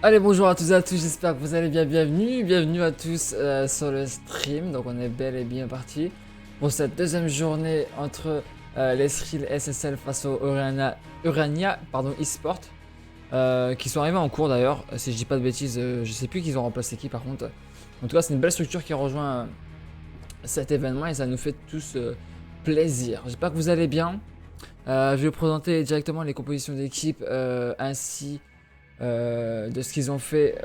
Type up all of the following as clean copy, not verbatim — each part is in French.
Allez, bonjour à tous et à tous, j'espère que vous allez bien, bienvenue à tous sur le stream. Donc on est bel et bien parti pour cette deuxième journée entre les Skrill SSL face au Urania eSport, qui sont arrivés en cours d'ailleurs, si je dis pas de bêtises, je sais plus qu'ils ont remplacé qui par contre. En tout cas c'est une belle structure qui rejoint cet événement et ça nous fait tous plaisir. J'espère que vous allez bien. Je vais vous présenter directement les compositions d'équipe ainsi de ce qu'ils ont fait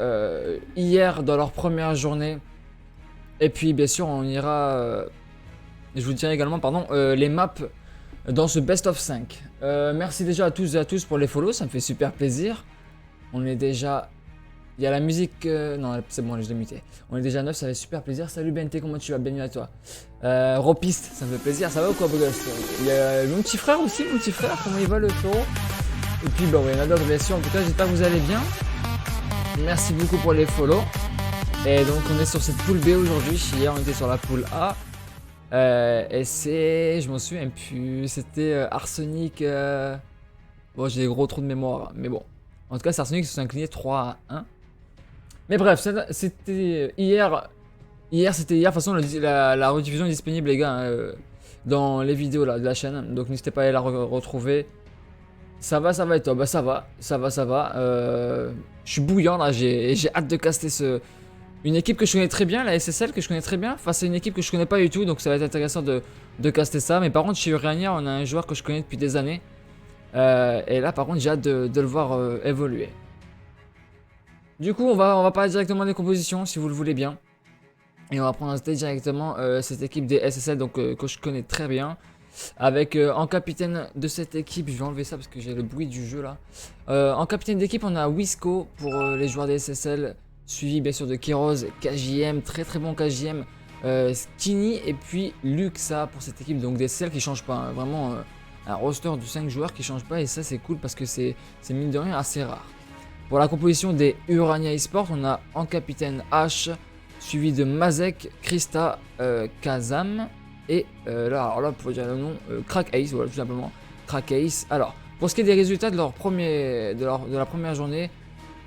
hier dans leur première journée. Et puis bien sûr on ira, je vous dirai également pardon, les maps dans ce best of 5. Merci déjà à tous et à tous pour les follow, ça me fait super plaisir. On est déjà... Il y a la musique... Non c'est bon, je l'ai muté. On est déjà 9, ça fait super plaisir. Salut BNT, comment tu vas? Bienvenue à toi. Ropiste, ça me fait plaisir, ça va ou quoi beau gosse? Il y a mon petit frère aussi, mon petit frère, comment il va le frérot? Et puis bah ouais, il y en a d'autres bien sûr, en tout cas j'espère que vous allez bien. Merci beaucoup pour les follow. Et donc on est sur cette poule B aujourd'hui. Hier on était sur la poule A. Et c'est... Je m'en souviens plus. C'était Arsenic. Bon j'ai des gros trous de mémoire. Mais bon. En tout cas c'est Arsenic qui se sont inclinés 3-1. Mais bref, c'était hier. C'était hier. De toute façon la rediffusion est disponible les gars. Hein, dans les vidéos là, de la chaîne. Donc n'hésitez pas à aller la retrouver. Ça va et toi? Bah ça va. Je suis bouillant là, j'ai hâte de caster une équipe que je connais très bien, la SSL que je connais très bien, face à une équipe que je connais pas du tout, donc ça va être intéressant de caster ça. Mais par contre chez Urania, on a un joueur que je connais depuis des années. Et là par contre j'ai hâte de le voir évoluer. Du coup on va parler directement des compositions si vous le voulez bien. Et on va prendre directement cette équipe des SSL donc, que je connais très bien. Avec en capitaine de cette équipe, je vais enlever ça parce que j'ai le bruit du jeu là. En capitaine d'équipe, on a Wisco pour les joueurs des SSL, suivi bien sûr de Keros, KJM, très bon KJM, Skinny et puis Luxa pour cette équipe. Donc des SSL qui changent pas, hein, vraiment un roster de 5 joueurs qui change pas et ça c'est cool parce que c'est mine de rien assez rare. Pour la composition des Urania eSport, on a en capitaine H, suivi de Mazek, Krista, Kazam. Et là, alors là, pour dire le nom, Crack Ace, voilà, tout simplement. Crack Ace. Alors, pour ce qui est des résultats de la première journée,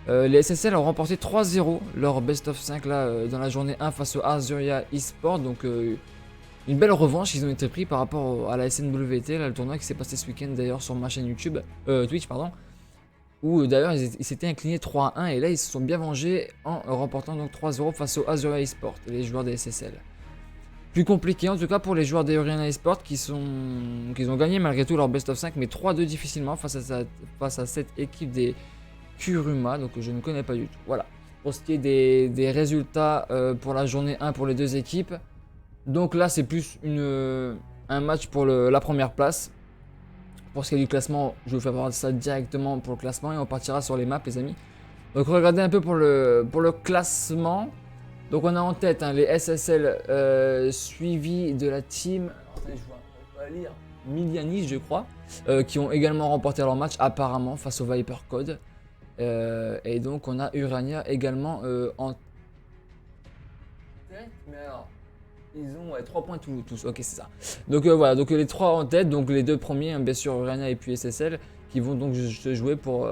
les SSL ont remporté 3-0 leur best of 5 là, dans la journée 1 face au Azuria eSport. Donc, une belle revanche, ils ont été pris par rapport à la SNWT, là, le tournoi qui s'est passé ce week-end d'ailleurs sur ma chaîne YouTube, Twitch, pardon. Où d'ailleurs ils s'étaient inclinés 3-1 et là ils se sont bien vengés en remportant donc 3-0 face au Azuria eSport, les joueurs des SSL. Plus compliqué en tout cas pour les joueurs des Urania eSport qui ont gagné malgré tout leur best of 5 mais 3-2 difficilement face à cette équipe des Kuruma, donc je ne connais pas du tout. Voilà, pour ce qui est des résultats pour la journée 1 pour les deux équipes. Donc là c'est plus un match pour la première place. Pour ce qui est du classement, je vais vous faire voir ça directement pour le classement et on partira sur les maps les amis. Donc regardez un peu pour le classement. Donc on a en tête hein, les SSL suivis de la team, attendez, je vais pas lire, Milianis je crois, qui ont également remporté leur match apparemment face au Viper Code. Et donc on a Urania également en tête, mais alors ils ont 3 points tous, ok c'est ça. Donc voilà, donc les 3 en tête, donc les deux premiers, hein, bien sûr Urania et puis SSL, qui vont donc se jouer pour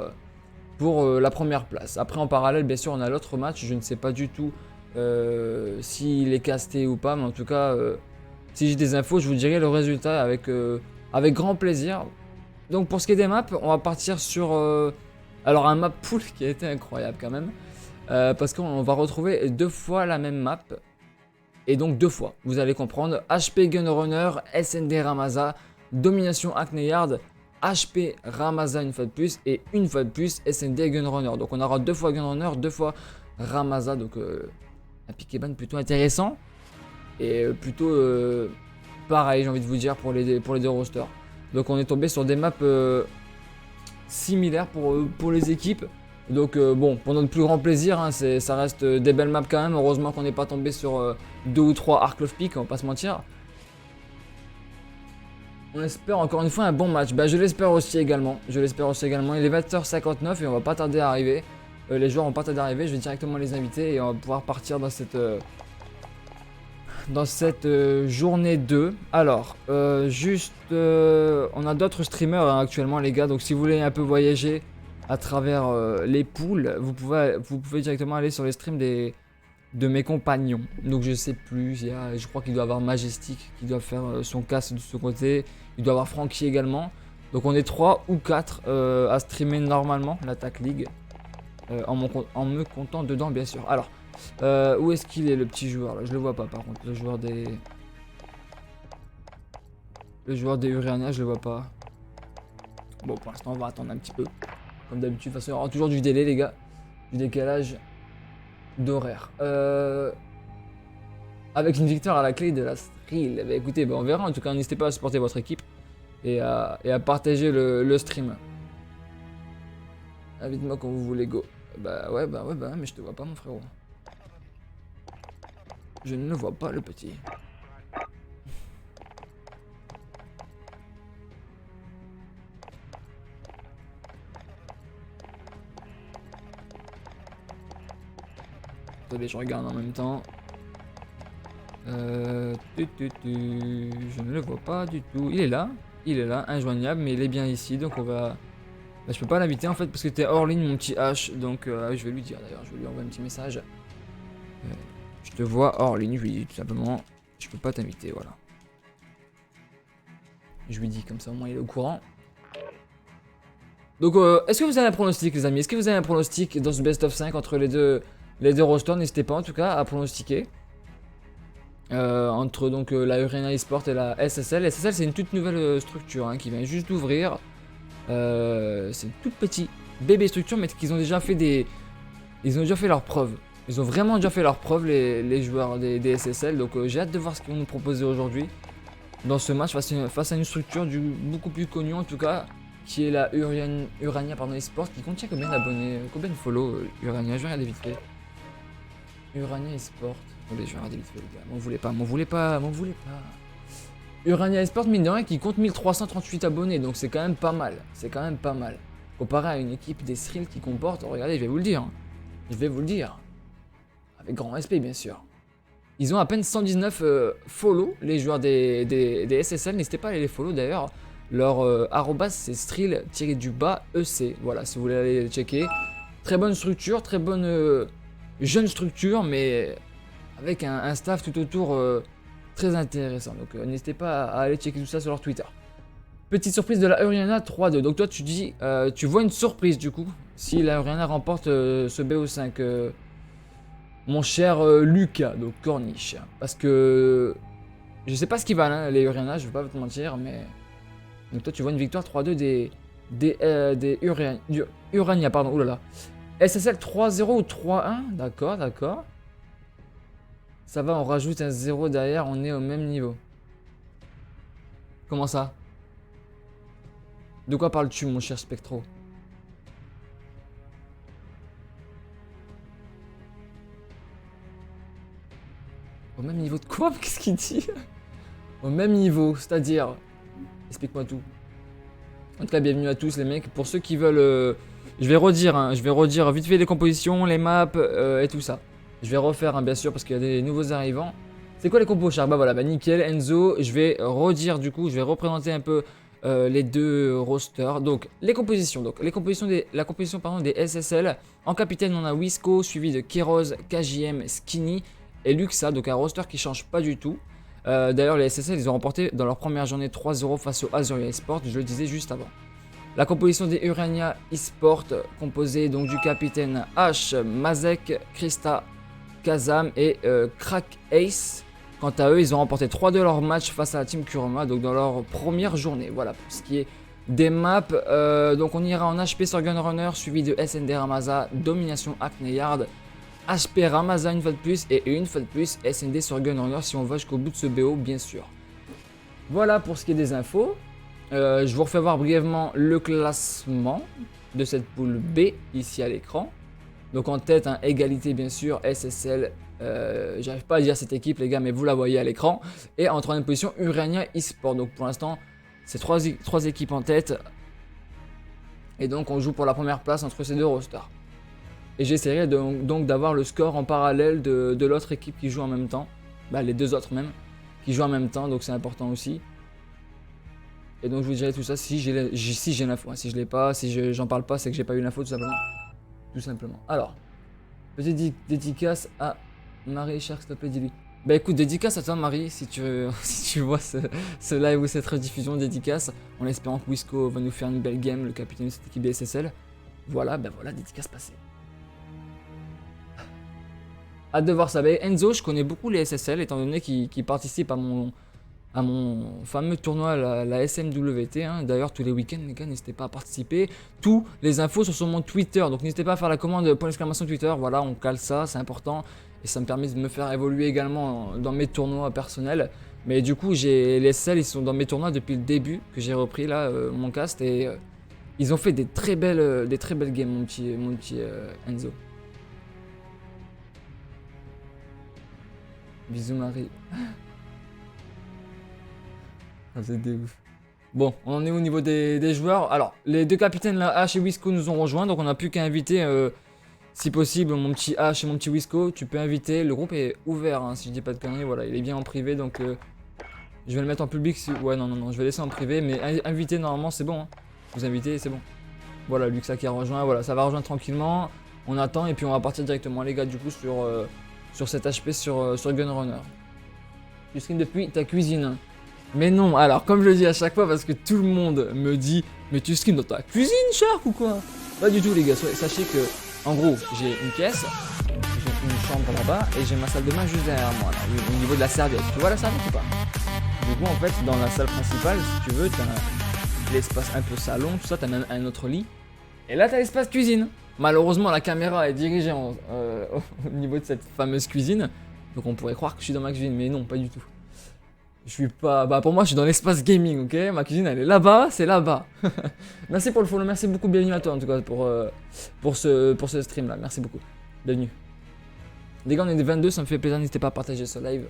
la première place. Après en parallèle bien sûr on a l'autre match, je ne sais pas du tout s'il est casté ou pas, mais en tout cas si j'ai des infos je vous dirai le résultat avec grand plaisir. Donc pour ce qui est des maps, on va partir sur alors un map pool qui a été incroyable quand même, parce qu'on va retrouver 2 fois la même map. Et donc 2 fois, vous allez comprendre, HP Gunrunner, SND Ramaza, Domination Hackneyard, HP Ramaza une fois de plus, et une fois de plus SND Gunrunner. Donc on aura 2 fois Gunrunner, 2 fois Ramaza, donc un pick ban plutôt intéressant, et plutôt pareil j'ai envie de vous dire pour les deux rosters. Donc on est tombé sur des maps similaires pour les équipes. Donc bon, pour notre plus grand plaisir, hein, ça reste des belles maps quand même. Heureusement qu'on n'est pas tombé sur 2 ou 3 Arc of Peak, on va pas se mentir. On espère encore une fois un bon match. Bah, je l'espère aussi également. Il est 20h59 et on va pas tarder à arriver. Les joueurs vont pas tarder à arriver. Je vais directement les inviter et on va pouvoir partir dans cette journée 2. Alors, on a d'autres streamers hein, actuellement les gars. Donc si vous voulez un peu voyager, à travers les poules, vous pouvez directement aller sur les streams de mes compagnons. Donc je sais plus, je crois qu'il doit y avoir Majestic qui doit faire son cast de ce côté. Il doit y avoir Frankie également. Donc on est 3 ou 4 à streamer normalement l'attaque League. En me comptant dedans bien sûr. Alors, où est-ce qu'il est le petit joueur là? Je le vois pas par contre, le joueur des Urania, je le vois pas. Bon, pour l'instant on va attendre un petit peu. Comme d'habitude, de toute façon il y aura toujours du délai les gars. Du décalage d'horaire. Avec une victoire à la clé de la Thrill. Bah, écoutez, on verra. En tout cas, n'hésitez pas à supporter votre équipe et à partager le stream. Invite-moi quand vous voulez, go. Bah ouais, mais je te vois pas, mon frérot. Je ne le vois pas, le petit. Attendez, je regarde en même temps. Je ne le vois pas du tout. Il est là, injoignable, mais il est bien ici, donc on va... Bah, je peux pas l'inviter en fait parce que t'es hors ligne mon petit H, donc je vais lui dire d'ailleurs, je vais lui envoyer un petit message. Je te vois hors ligne, je lui dis tout simplement, je peux pas t'inviter, voilà. Je lui dis comme ça au moins il est au courant. Donc est-ce que vous avez un pronostic les amis? Est-ce que vous avez un pronostic dans ce best of 5 entre les deux rosters? N'hésitez pas en tout cas à pronostiquer. Entre donc la Urania eSport et la SSL. SSL c'est une toute nouvelle structure hein, qui vient juste d'ouvrir. C'est une toute petite bébé structure mais qu'ils ont déjà fait ils ont déjà fait leurs preuves. Ils ont vraiment déjà fait leurs preuves les joueurs des SSL. Donc j'ai hâte de voir ce qu'ils vont nous proposer aujourd'hui dans ce match face à une structure beaucoup plus connue en tout cas, qui est la Urania eSport, qui contient combien d'abonnés, combien de follow Urania? Je vais regarder vite fait. Urania eSport. Attendez, je vais regarder vite fait les gars. M'en voulez pas. Urania eSport, mine de rien, qui compte 1338 abonnés, donc c'est quand même pas mal. Comparé à une équipe des Thrill qui comporte, regardez, je vais vous le dire. Avec grand respect, bien sûr. Ils ont à peine 119 follow, les joueurs des SSL. N'hésitez pas à aller les follow d'ailleurs. Leur arrobas c'est strill-EC. Voilà, si vous voulez aller checker. Très bonne structure, très bonne jeune structure, mais avec un staff tout autour très intéressant. Donc n'hésitez pas à aller checker tout ça sur leur Twitter. Petite surprise de la Urania 3-2. Donc toi tu dis, tu vois une surprise du coup, si la Urania remporte ce BO5. Mon cher Lucas, donc Corniche. Parce que je sais pas ce qu'ils valent, hein, les Urania, je vais pas te mentir, mais. Donc toi tu vois une victoire 3-2 des Urania, pardon, oulala. SSL 3-0 ou 3-1, d'accord. Ça va, on rajoute un 0 derrière, on est au même niveau. Comment ça? De quoi parles-tu, mon cher Spectro? Au même niveau de quoi? Qu'est-ce qu'il dit? Au même niveau, c'est-à-dire... Explique-moi tout. En tout cas, bienvenue à tous les mecs. Pour ceux qui veulent... je vais redire vite fait les compositions, les maps et tout ça. Je vais refaire, hein, bien sûr, parce qu'il y a des nouveaux arrivants. C'est quoi les compos, char? Bah voilà, nickel, Enzo. Je vais redire du coup, je vais représenter un peu les deux rosters. Donc, les compositions. Donc, la composition pardon, des SSL. En capitaine, on a Wisco, suivi de Keros, KJM, Skinny et Luxa. Donc, un roster qui change pas du tout. D'ailleurs, les SSL, ils ont remporté dans leur première journée 3-0 face au Azuria eSport. Je le disais juste avant. La composition des Urania eSport, composée donc du capitaine H, Mazek, Krista, Kazam et Crack Ace. Quant à eux, ils ont remporté 3-2 leur match face à la team Kurama, donc dans leur première journée. Voilà pour ce qui est des maps. Donc on ira en HP sur Gunrunner, suivi de SND Ramaza, Domination Hackneyard, HP Ramaza une fois de plus, et une fois de plus SND sur Gunrunner si on va jusqu'au bout de ce BO, bien sûr. Voilà pour ce qui est des infos. Je vous refais voir brièvement le classement de cette poule B ici à l'écran. Donc en tête, hein, égalité bien sûr, SSL, j'arrive pas à dire cette équipe les gars, mais vous la voyez à l'écran. Et en troisième position, Urania eSport. Donc pour l'instant, c'est trois équipes en tête. Et donc on joue pour la première place entre ces deux rosters. Et j'essaierai donc d'avoir le score en parallèle de l'autre équipe qui joue en même temps. Bah les deux autres même, qui jouent en même temps, donc c'est important aussi. Et donc je vous dirai tout ça si j'ai l'info. Si je l'ai pas, si j'en parle pas, c'est que j'ai pas eu l'info tout simplement. Tout simplement. Alors, petite dédicace à Marie, cher, s'il te plaît, dis-lui. Bah écoute, dédicace à toi Marie, si tu vois ce live ou cette rediffusion, dédicace, en espérant que Wisco va nous faire une belle game, le capitaine de cette équipe SSL. Voilà, bah voilà, dédicace passée. Hâte de voir ça. Bah, Enzo, je connais beaucoup les SSL, étant donné qu'il participe à mon fameux tournoi, la SMWT. Hein. D'ailleurs, tous les week-ends, les gars, n'hésitez pas à participer. Tous les infos sont sur mon Twitter, donc n'hésitez pas à faire la commande point d'exclamation Twitter. Voilà, on cale ça, c'est important. Et ça me permet de me faire évoluer également dans mes tournois personnels. Mais du coup, les SSL, ils sont dans mes tournois depuis le début que j'ai repris là, mon cast. Et ils ont fait des très belles games, mon petit Enzo. Bisous Marie. Vous êtes des ouf. Bon, on en est au niveau des joueurs. Alors, les deux capitaines, là, H et Wisco, nous ont rejoints. Donc, on n'a plus qu'à inviter, si possible, mon petit H et mon petit Wisco. Tu peux inviter. Le groupe est ouvert, hein, si je dis pas de conneries. Voilà, il est bien en privé. Donc, je vais le mettre en public. Ouais, non, je vais laisser en privé. Mais inviter, normalement, c'est bon. Hein. Vous invitez, c'est bon. Voilà, Luxa qui a rejoint. Voilà, ça va rejoindre tranquillement. On attend et puis on va partir directement, les gars, du coup, sur cet HP sur Gunrunner. Tu stream depuis ta cuisine. Mais non, alors comme je le dis à chaque fois parce que tout le monde me dit mais tu stream dans ta cuisine Shark ou quoi? Pas du tout les gars, sachez que en gros j'ai une pièce, j'ai une chambre là-bas et j'ai ma salle de bain juste derrière moi là, au niveau de la serviette. Tu vois la serviette ou pas? Du coup en fait dans la salle principale si tu veux t'as l'espace un peu salon, tout ça, t'as même un autre lit. Et là t'as l'espace cuisine. Malheureusement la caméra est dirigée au niveau de cette fameuse cuisine. Donc on pourrait croire que je suis dans ma cuisine mais non pas du tout. Je suis pas... Bah pour moi je suis dans l'espace gaming, ok? Ma cuisine elle est là-bas, c'est là-bas. Merci pour le follow, merci beaucoup, bienvenue à toi en tout cas pour ce stream là, merci beaucoup. Bienvenue. Les gars on est des 22, ça me fait plaisir, n'hésitez pas à partager ce live.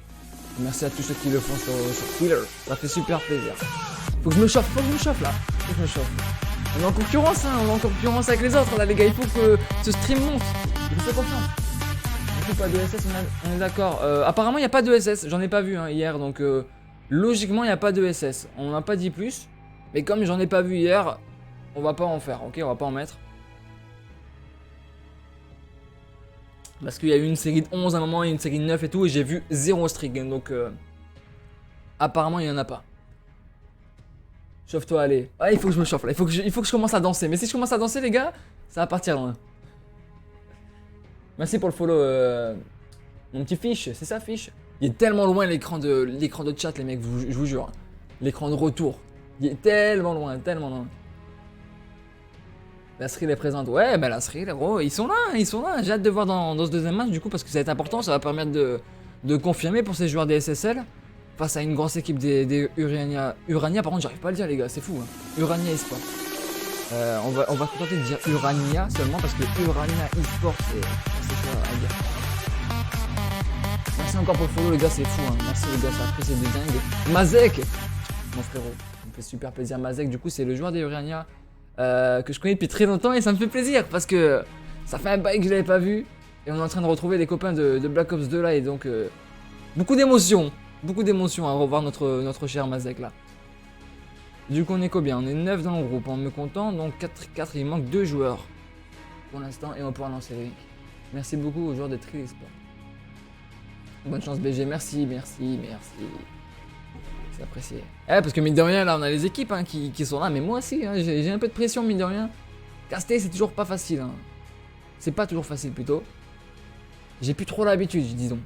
Merci à tous ceux qui le font sur Twitter, ça fait super plaisir. Faut que je me chauffe, là. Faut que je me chauffe. On est en concurrence, hein, on est en concurrence avec les autres là les gars, il faut que ce stream monte. Je vous fais confiance. Du coup pas de SS, on est d'accord. Apparemment il n'y a pas de SS, j'en ai pas vu hein, hier donc... Logiquement, il n'y a pas de SS. On n'a pas dit plus. Mais comme j'en ai pas vu hier, on va pas en faire, ok? On va pas en mettre. Parce qu'il y a eu une série de 11 à un moment et une série de 9 et tout. Et j'ai vu 0 streak. Donc, apparemment, il n'y en a pas. Chauffe-toi, allez. Ah, il faut que je me chauffe là. Il faut que je commence à danser. Mais si je commence à danser, les gars, ça va partir loin. Merci pour le follow, mon petit Fish. C'est ça, Fish? Il est tellement loin l'écran de chat les mecs, je vous jure. L'écran de retour. Il est tellement loin, tellement loin. La Sril est présente. Ouais, bah la Sril, gros, ils sont là. J'ai hâte de voir dans ce deuxième match du coup parce que ça va être important, ça va permettre de confirmer pour ces joueurs des SSL. Face à une grosse équipe des Urania. Urania, par contre, j'arrive pas à le dire les gars, c'est fou. Hein. Urania Esport. On va se contenter de dire Urania seulement parce que Urania Esport, c'est quoi à dire. Merci encore pour le follow les gars, c'est fou hein. Merci les gars, ça apprécie de dingue. Mazek, mon frérot, ça me fait super plaisir. Mazek, du coup c'est le joueur des Urania que je connais depuis très longtemps et ça me fait plaisir parce que ça fait un bail que je l'avais pas vu. Et on est en train de retrouver les copains de Black Ops 2 là et donc beaucoup d'émotions à revoir notre cher Mazek là. Du coup on est combien? On est 9 dans le groupe en me comptant, donc 4 il manque 2 joueurs pour l'instant et on va pouvoir lancer les links. Merci beaucoup aux joueurs de Trill Esport. Bonne chance BG, merci. C'est apprécié. Parce que mine de rien, là on a les équipes hein, qui sont là, mais moi aussi, hein, j'ai un peu de pression mine de rien. Caster c'est toujours pas facile. Hein. C'est pas toujours facile plutôt. J'ai plus trop l'habitude, disons.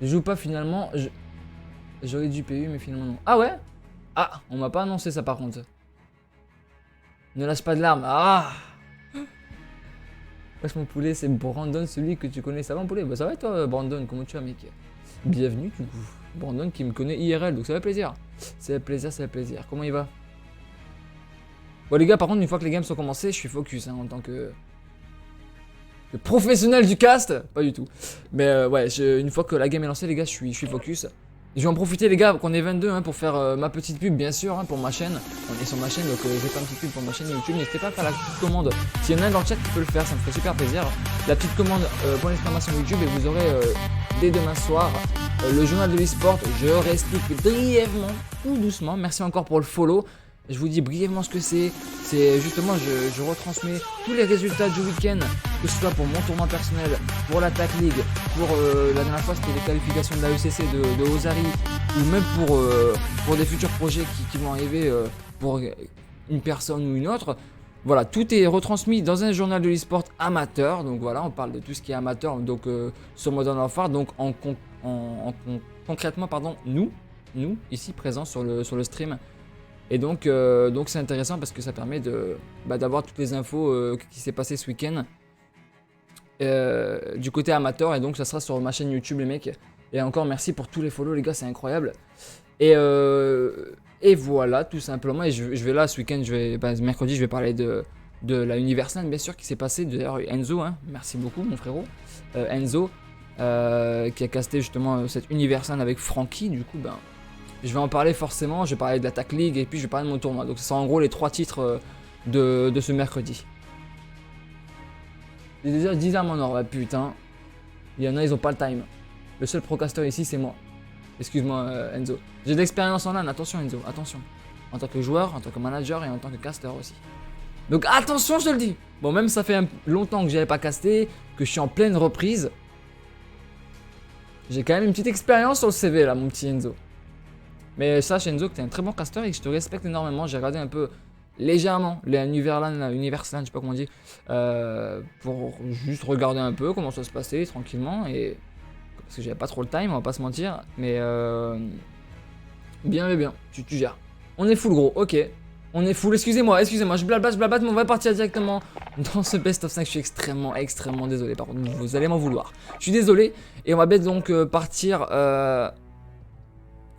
Je joue pas finalement. J'aurais du PU, mais finalement non. Ah ouais? Ah, on m'a pas annoncé ça par contre. Ne lâche pas de l'arme. Ah! Wesh mon poulet, c'est Brandon, celui que tu connais. Ça va mon poulet? Bah ça va et toi Brandon, comment tu vas mec? Bienvenue du coup. Brandon qui me connaît IRL, donc ça fait plaisir. Ça fait plaisir. Comment il va? Bon les gars, par contre, une fois que les games sont commencés, je suis focus hein, en tant que professionnel du cast. Pas du tout. Mais ouais, une fois que la game est lancée les gars, je suis focus. Je vais en profiter les gars, qu'on est 22 hein, pour faire ma petite pub bien sûr hein, pour ma chaîne. On est sur ma chaîne donc je vais faire une petite pub pour ma chaîne YouTube. N'hésitez pas à faire la petite commande. S'il y en a un dans le chat qui peut le faire, ça me ferait super plaisir. La petite commande pour l'exclamation YouTube et vous aurez dès demain soir le journal de l'e-sport. Je réexplique brièvement, tout doucement. Merci encore pour le follow. Je vous dis brièvement ce que c'est. C'est justement, je retransmets tous les résultats du week-end, que ce soit pour mon tournoi personnel, pour l'Attack League, pour la dernière fois c'était les qualifications de la ECC de Ozari, ou même pour des futurs projets qui vont arriver pour une personne ou une autre. Voilà, tout est retransmis dans un journal de l'e-sport amateur. Donc voilà, on parle de tout ce qui est amateur donc, sur Modern Warfare. Donc concrètement, pardon, nous ici présents sur le stream. Et donc c'est intéressant parce que ça permet d'avoir toutes les infos qui s'est passé ce week-end du côté amateur. Et donc ça sera sur ma chaîne YouTube les mecs. Et encore merci pour tous les follow les gars, c'est incroyable. Et voilà tout simplement. Et je vais là ce week-end, mercredi je vais parler de la Universal bien sûr qui s'est passé. D'ailleurs Enzo, hein, merci beaucoup mon frérot Enzo qui a casté justement cette Universal avec Frankie. Du coup je vais en parler forcément, je vais parler de l'Attack League et puis je vais parler de mon tournoi. Donc ce sera en gros les 3 titres de ce mercredi. J'ai déjà 10 armes en or, bah, putain. Il y en a, ils ont pas le time. Le seul procaster ici, c'est moi. Excuse-moi Enzo. J'ai de l'expérience en LAN, attention Enzo, attention. En tant que joueur, en tant que manager et en tant que caster aussi. Donc attention, je te le dis. Bon, même ça fait longtemps que j'avais pas casté, que je suis en pleine reprise. J'ai quand même une petite expérience sur le CV là, mon petit Enzo. Mais sache Enzo que tu es un très bon caster et que je te respecte énormément. J'ai regardé un peu légèrement les Universal, je sais pas comment on dit, pour juste regarder un peu comment ça se passait tranquillement. Et parce que j'avais pas trop le time, on va pas se mentir. Mais bien, tu gères. On est full gros, ok. On est full, excusez-moi, je blabate, mais on va partir directement dans ce best of 5. Je suis extrêmement désolé, par contre, vous allez m'en vouloir. Je suis désolé, et on va bien donc partir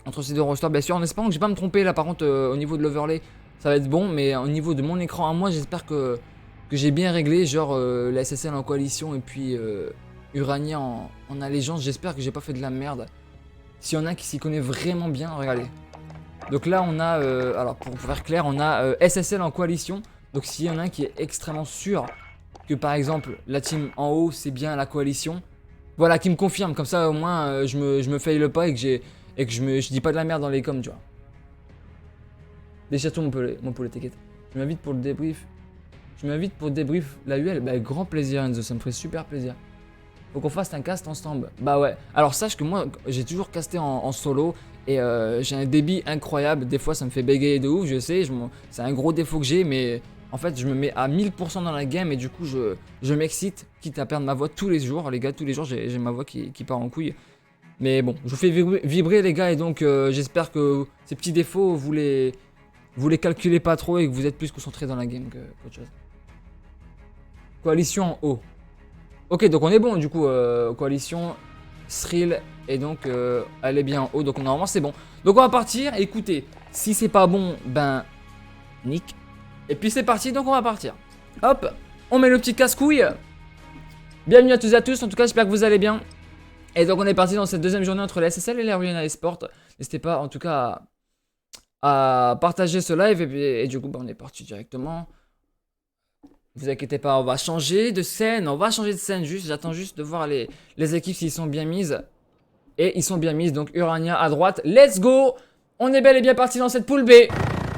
entre ces deux rosters, bien sûr, en espérant que je vais pas me tromper là, par contre, au niveau de l'overlay, ça va être bon, mais au niveau de mon écran à moi, j'espère que j'ai bien réglé, genre la SSL en coalition et puis Urania en allégeance, j'espère que j'ai pas fait de la merde. S'il y en a qui s'y connaît vraiment bien, regardez. Donc là on a, alors pour faire clair, on a SSL en coalition. Donc s'il y en a un qui est extrêmement sûr que par exemple la team en haut c'est bien la coalition, voilà, qui me confirme, comme ça au moins je me faille pas et que je dis pas de la merde dans les coms, tu vois. Déchire-toi mon poulet, t'inquiète. Je m'invite pour le débrief. La UL, bah grand plaisir Enzo, ça me ferait super plaisir. Faut qu'on fasse un cast ensemble. Bah ouais. Alors sache que moi j'ai toujours casté en solo. Et j'ai un débit incroyable, des fois ça me fait bégayer de ouf, je sais, c'est un gros défaut que j'ai, mais en fait je me mets à 1000% dans la game et du coup je m'excite, quitte à perdre ma voix tous les jours, les gars, tous les jours j'ai ma voix qui part en couille. Mais bon, je vous fais vibrer les gars et donc j'espère que ces petits défauts vous les calculez pas trop et que vous êtes plus concentrés dans la game qu'autre chose. Coalition en haut. Ok, donc on est bon du coup, coalition, Thrill. Et donc elle est bien en haut, donc normalement c'est bon. Donc on va partir, écoutez, si c'est pas bon, ben nick. Et puis c'est parti, donc on va partir. Hop, on met le petit casse-couille. Bienvenue à tous et à tous, en tout cas j'espère que vous allez bien. Et donc on est parti dans cette deuxième journée entre la SSL et la Arena eSport. N'hésitez pas en tout cas à partager ce live et du coup ben, on est parti directement. Vous inquiétez pas, on va changer de scène, juste, j'attends juste de voir les équipes s'ils sont bien mises. Et ils sont bien mises, donc Urania à droite, let's go. On est bel et bien parti dans cette poule B,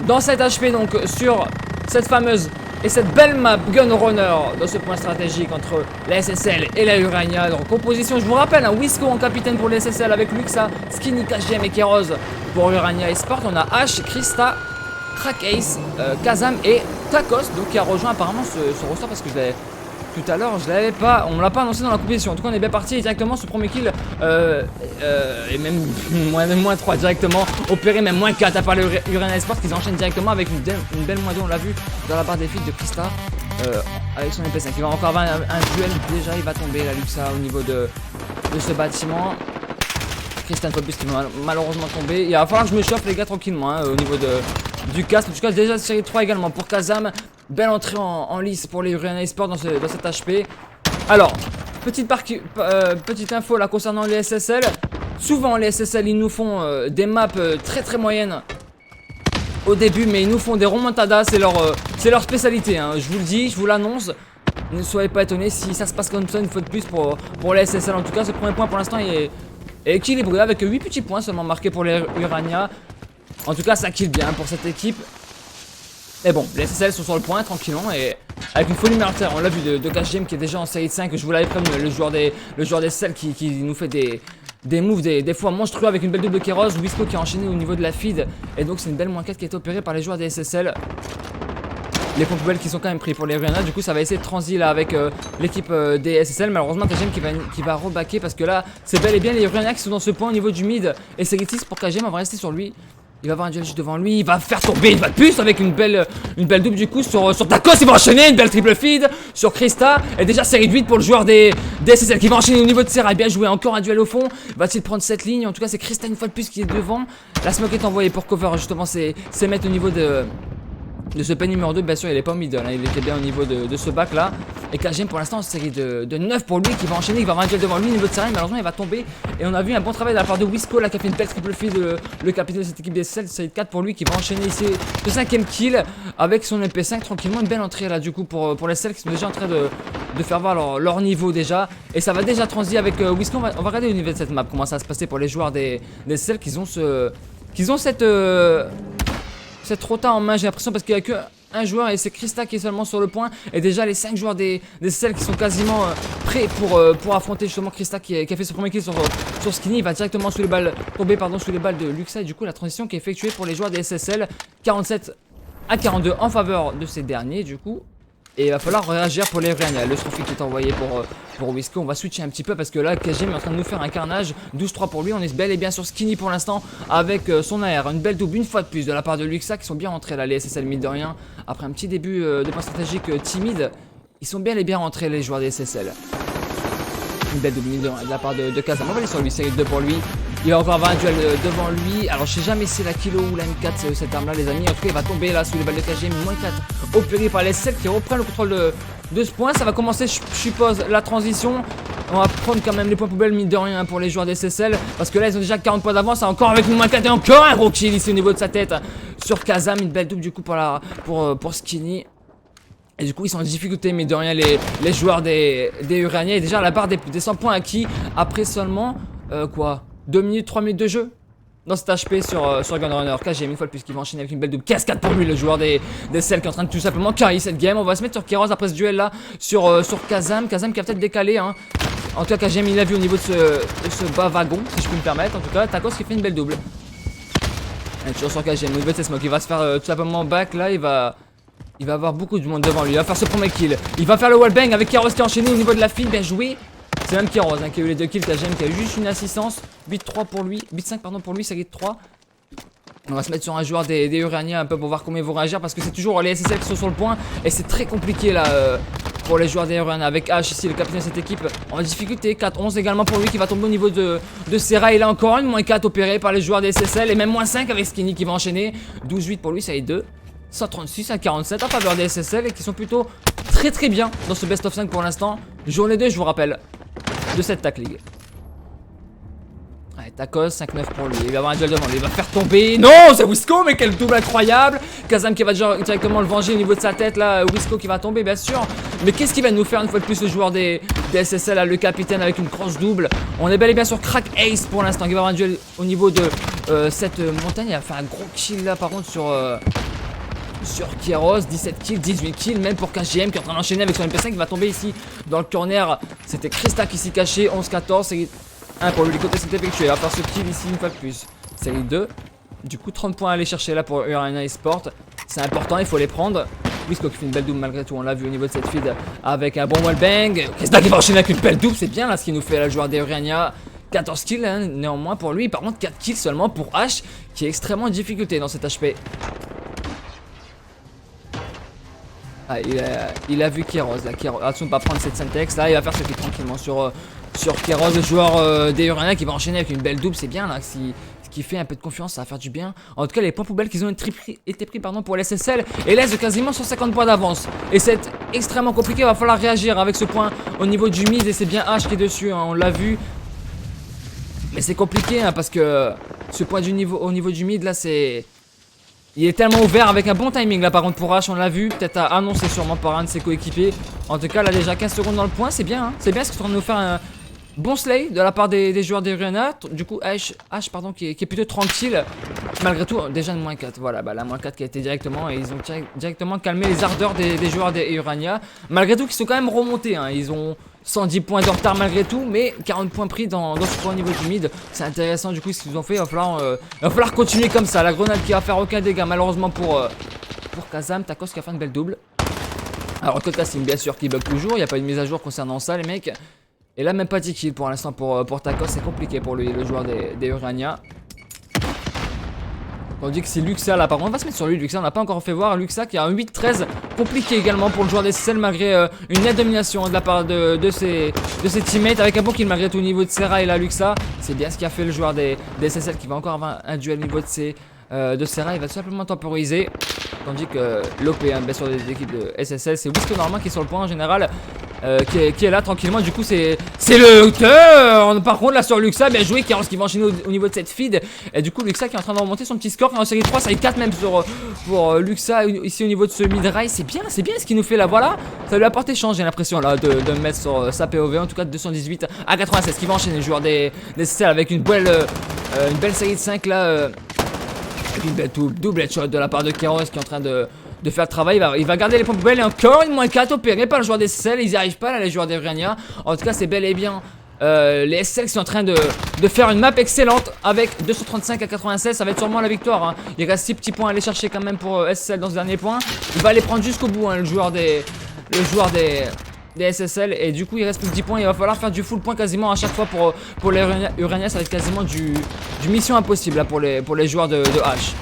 dans cette HP donc sur cette fameuse et cette belle map Gunrunner, dans ce point stratégique entre la SSL et la Urania. Donc composition, je vous rappelle, un Wisco en capitaine pour la SSL avec Luxa, Skinny, KGM et Keros pour Urania eSport. On a H, Krista, Crack Ace, Kazam et Takos, donc qui a rejoint apparemment ce roster parce que je l'avais... Tout à l'heure, je l'avais pas, on me l'a pas annoncé dans la compétition. En tout cas, on est bien parti et directement ce premier kill et même moins 3 directement opéré, même moins 4 à part le Urania eSport qui enchaîne directement avec une belle moins 2, on l'a vu dans la barre des feeds de Krista avec son MP5. Il va encore avoir un duel, déjà il va tomber la Luxa au niveau de ce bâtiment. Christian Focus qui va malheureusement tomber. Il va falloir que je me chauffe les gars tranquillement hein, au niveau du casque. En tout cas, déjà série 3 également pour Kazam. Belle entrée en lice pour les Urania eSport dans cette HP. Alors, petite info là concernant les SSL. Souvent les SSL ils nous font des maps très moyennes au début, mais ils nous font des remontadas, c'est leur spécialité hein. Je vous le dis, je vous l'annonce. Ne soyez pas étonnés si ça se passe comme ça une fois de plus pour les SSL. En tout cas, ce premier point pour l'instant est équilibré avec 8 petits points seulement marqués pour les Urania. En tout cas, ça kill bien pour cette équipe. Mais bon, les SSL sont sur le point tranquillement et avec une folie meurtrière. On l'a vu de KGM qui est déjà en série de 5. Je vous l'avais prévenu, le joueur des SSL qui nous fait des moves des fois monstrueux avec une belle double Kéros. Wisco qui a enchaîné au niveau de la feed. Et donc c'est une belle moins 4 qui a été opérée par les joueurs des SSL. Les pompes belles qui sont quand même pris pour les Rihanna. Du coup ça va essayer de transi là avec l'équipe des SSL. Malheureusement KGM qui va rebacker parce que là c'est bel et bien les Rihanna qui sont dans ce point au niveau du mid. Et c'est 6 pour KGM, on va rester sur lui. Il va avoir un duel juste devant lui, il va faire tomber une balle plus avec une belle double du coup sur Tacos, il va enchaîner une belle triple feed sur Krista. Et déjà série de 8 pour le joueur des SSL qui va enchaîner au niveau de Serra. Bien joué, encore un duel au fond. Va-t-il prendre cette ligne? En tout cas c'est Krista une fois de plus qui est devant. La smoke est envoyée pour cover justement ses mètres au niveau de ce pen numéro 2, bien sûr il est pas au middle, hein, il était bien au niveau de ce bac là. Et KGM pour l'instant en série de 9 pour lui qui va enchaîner, il va avoir un duel devant lui au niveau de Serra, malheureusement il va tomber. Et on a vu un bon travail de la part de Wisco là qui a fait une belle triple feed, le capitaine de cette équipe des SSL, série de 4 pour lui qui va enchaîner ici le 5ème kill avec son MP5 tranquillement, une belle entrée là du coup pour les SSL qui sont déjà en train de faire voir leur niveau déjà. Et ça va déjà transi avec Wisco, on va regarder au niveau de cette map comment ça va se passer pour les joueurs des SSL qui ont cette rota en main, j'ai l'impression, parce qu'il n'y a que un joueur et c'est Krista qui est seulement sur le point. Et déjà les 5 joueurs des SSL qui sont quasiment prêts pour affronter justement Krista qui a fait ce premier kill sur Skinny. Il va directement sous les balles, tomber sous les balles de Luxa. Et du coup la transition qui est effectuée pour les joueurs des SSL, 47 à 42 en faveur de ces derniers du coup. Et il va falloir réagir pour les Rihanna. Le trophy qui est envoyé pour Wisco. On va switcher un petit peu parce que là KGM est en train de nous faire un carnage. 12-3 pour lui. On est bel et bien sur Skinny pour l'instant avec son AR. Une belle double une fois de plus de la part de Luxa qui sont bien rentrés là les SSL mid de rien. Après un petit début de point stratégique timide. Ils sont bien et bien rentrés les joueurs des SSL. Une belle double mid de la part de Kazam. On va aller sur lui. Série 2 pour lui. Il va encore avoir un duel devant lui. Alors je sais jamais si c'est la kilo ou la M4 cette arme là les amis. En tout cas il va tomber là sous les balles de KGM. Moins 4 opéré par les 7 qui reprennent le contrôle de ce point. Ça va commencer je suppose la transition. On va prendre quand même les points poubelles mine de rien pour les joueurs des SSL. Parce que là ils ont déjà 40 points d'avance. Encore avec une moins 4 et encore un gros kill ici au niveau de sa tête. Sur Kazam. Une belle double du coup pour Skinny. Et du coup ils sont en difficulté mais de rien les joueurs des Uraniens. Et déjà à la barre des 100 points acquis. Après seulement 2 minutes, 3 minutes de jeu dans cet HP sur Gunrunner. KGM une fois de plus qui va enchaîner avec une belle double cascade pour lui, le joueur des SSL qui est en train de tout simplement carry cette game. On va se mettre sur Kéros après ce duel là sur Kazam. Kazam qui a peut-être décalé hein. En tout cas KGM il l'a vu au niveau de ce bas wagon si je puis me permettre. En tout cas Tacos qui fait une belle double. Et toujours sur KGM, au niveau de ses smokes, il va se faire tout simplement back là, il va avoir beaucoup de monde devant lui, il va faire ce premier kill. Il va faire le wallbang avec Kéros qui a enchaîné au niveau de la file, bien joué. C'est même Kéros hein, qui a eu les 2 kills, KGM qui a eu juste une assistance. 8-3 pour lui, 8-5 pardon pour lui, série de 3. On va se mettre sur un joueur des Uraniens un peu pour voir comment ils vont réagir parce que c'est toujours les SSL qui sont sur le point. Et c'est très compliqué là pour les joueurs des Uraniens avec H ici le capitaine de cette équipe en difficulté. 4-11 également pour lui qui va tomber au niveau de Serra. Il a encore une moins 4 opérée par les joueurs des SSL et même moins 5 avec Skinny qui va enchaîner. 12-8 pour lui, ça est 2. 136 à 47 en faveur des SSL et qui sont plutôt très bien dans ce best of 5 pour l'instant. Journée 2 je vous rappelle de cette TAC League. Ouais, Tacos 5-9 pour lui, il va avoir un duel devant lui, il va faire tomber. Non, c'est Wisco, mais quel double incroyable. Kazam qui va directement le venger au niveau de sa tête là, Wisco qui va tomber bien sûr. Mais qu'est-ce qu'il va nous faire une fois de plus le joueur des SSL là, le capitaine avec une grosse double. On est bel et bien sur Crack Ace pour l'instant, qui va avoir un duel au niveau de cette montagne. Il va faire un gros kill là par contre sur Kéros, 17 kills, 18 kills, même pour KGM qui est en train d'enchaîner avec son MP5 qui va tomber ici dans le corner. C'était Krista qui s'y cachait, 11-14, série 1 pour lui, les côtés sont effectués, à part ce kill ici une fois de plus. Série 2, du coup 30 points à aller chercher là pour Urania Esport, c'est important, il faut les prendre. Wisco qui fait une belle double malgré tout, on l'a vu au niveau de cette feed avec un bon wallbang. Krista qui va enchaîner avec une belle double, c'est bien là ce qu'il nous fait la joueur des Urania. 14 kills hein, néanmoins pour lui, par contre 4 kills seulement pour H qui est extrêmement en difficulté dans cet HP. Ah, il a vu Kéros là, attention de pas prendre cette syntaxe là, il va faire ce qui est tranquillement sur Kéros, le joueur des Uraniens qui va enchaîner avec une belle double, c'est bien là, ce qui fait un peu de confiance, ça va faire du bien. En tout cas les points poubelles qu'ils ont été pris pour les SSL et laissent quasiment 150 points d'avance. Et c'est extrêmement compliqué, il va falloir réagir avec ce point au niveau du mid et c'est bien H qui est dessus, hein, on l'a vu. Mais c'est compliqué hein, parce que ce point au niveau du mid là c'est... Il est tellement ouvert avec un bon timing là par contre pour H, on l'a vu, peut-être à annoncer sûrement par un de ses coéquipiers. En tout cas là déjà 15 secondes dans le point, c'est bien hein, c'est bien ce qu'ils sont en train de nous faire un bon slay de la part des joueurs des Rihanna. Du coup H pardon qui est plutôt tranquille malgré tout, déjà une -4. Voilà, bah la -4 qui a été directement. Et ils ont directement calmé les ardeurs des joueurs des Urania. Malgré tout, qu'ils sont quand même remontés. Hein. Ils ont 110 points de retard malgré tout. Mais 40 points pris dans ce point au niveau du mid. C'est intéressant du coup ce qu'ils ont fait. Il va falloir continuer comme ça. La grenade qui va faire aucun dégât malheureusement pour Kazam. Takos qui a fait une belle double. Alors, code casting, bien sûr, qui bug toujours. Il n'y a pas une mise à jour concernant ça, les mecs. Et là, même pas 10 kills pour l'instant pour Takos. C'est compliqué pour lui, le joueur des Urania. On dit que c'est Luxa là. Par contre, on va se mettre sur lui. Luxa, on n'a pas encore fait voir. Luxa qui a un 8-13. Compliqué également pour le joueur des SSL malgré une nette domination de la part de ses teammates. Avec un bon kill malgré tout au niveau de Serra et la Luxa. C'est bien ce qu'a fait le joueur des SSL qui va encore avoir un duel au niveau de Serra. Il va tout simplement temporiser. Tandis que l'OP, hein, bien sûr, des équipes de SSL, c'est Wisco Normand qui est sur le point en général. Qui est là tranquillement. Du coup, c'est le turn. Par contre, là sur Luxa, bien joué, qui va enchaîner au niveau de cette feed. Et du coup, Luxa qui est en train de remonter son petit score. En série 3, série 4 même pour Luxa ici au niveau de ce mid-rail. C'est bien ce qu'il nous fait là. Voilà, ça lui a apporté chance, j'ai l'impression là de mettre sur sa POV. En tout cas, de 218 à 96 qui va enchaîner le joueur des SSL avec une belle série de 5 là. Une belle double headshot de la part de Keros qui est en train de faire le travail. Il va garder les pompes poubelles et encore une -4 opérée par le joueur des SSL. Ils n'y arrivent pas là, les joueurs des Urania. En tout cas, c'est bel et bien les SSL qui sont en train de faire une map excellente avec 235 à 96. Ça va être sûrement la victoire. Hein. Il reste 6 petits points à aller chercher quand même pour SSL dans ce dernier point. Il va aller prendre jusqu'au bout, hein, le joueur des SSL. Et du coup, il reste plus de 10 points. Il va falloir faire du full point quasiment à chaque fois pour les Urania. Ça va être quasiment du mission impossible là, pour les joueurs de H.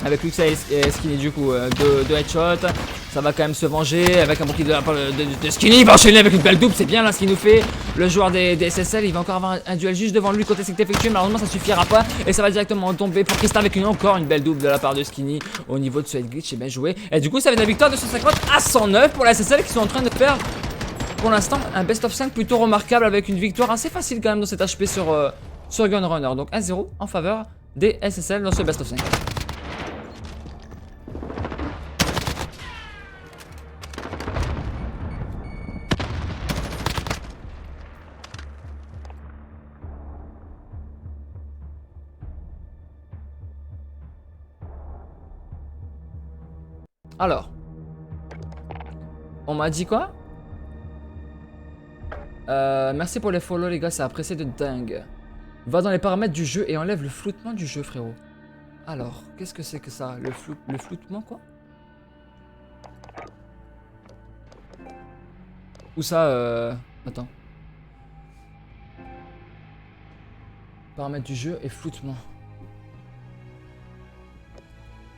Avec Luxa et Skinny du coup, de headshot. Ça va quand même se venger avec un bouclier de Skinny. Il va enchaîner avec une belle double, c'est bien là ce qu'il nous fait. Le joueur des SSL, il va encore avoir un duel juste devant lui côté secte effectué. Malheureusement, ça suffira pas. Et ça va directement tomber pour Krista avec encore une belle double de la part de Skinny au niveau de ce head glitch. C'est bien joué. Et du coup, ça va être la victoire de 150 à 109 pour la SSL qui sont en train de faire pour l'instant un best of 5 plutôt remarquable avec une victoire assez facile quand même dans cet HP sur Gunrunner. Donc 1-0 en faveur des SSL dans ce best of 5. Alors, on m'a dit quoi? Merci pour les follow les gars, c'est apprécié de dingue. Va dans les paramètres du jeu et enlève le floutement du jeu frérot. Alors, qu'est-ce que c'est que ça? Le floutement quoi? Où ça Attends. Paramètres du jeu et floutement.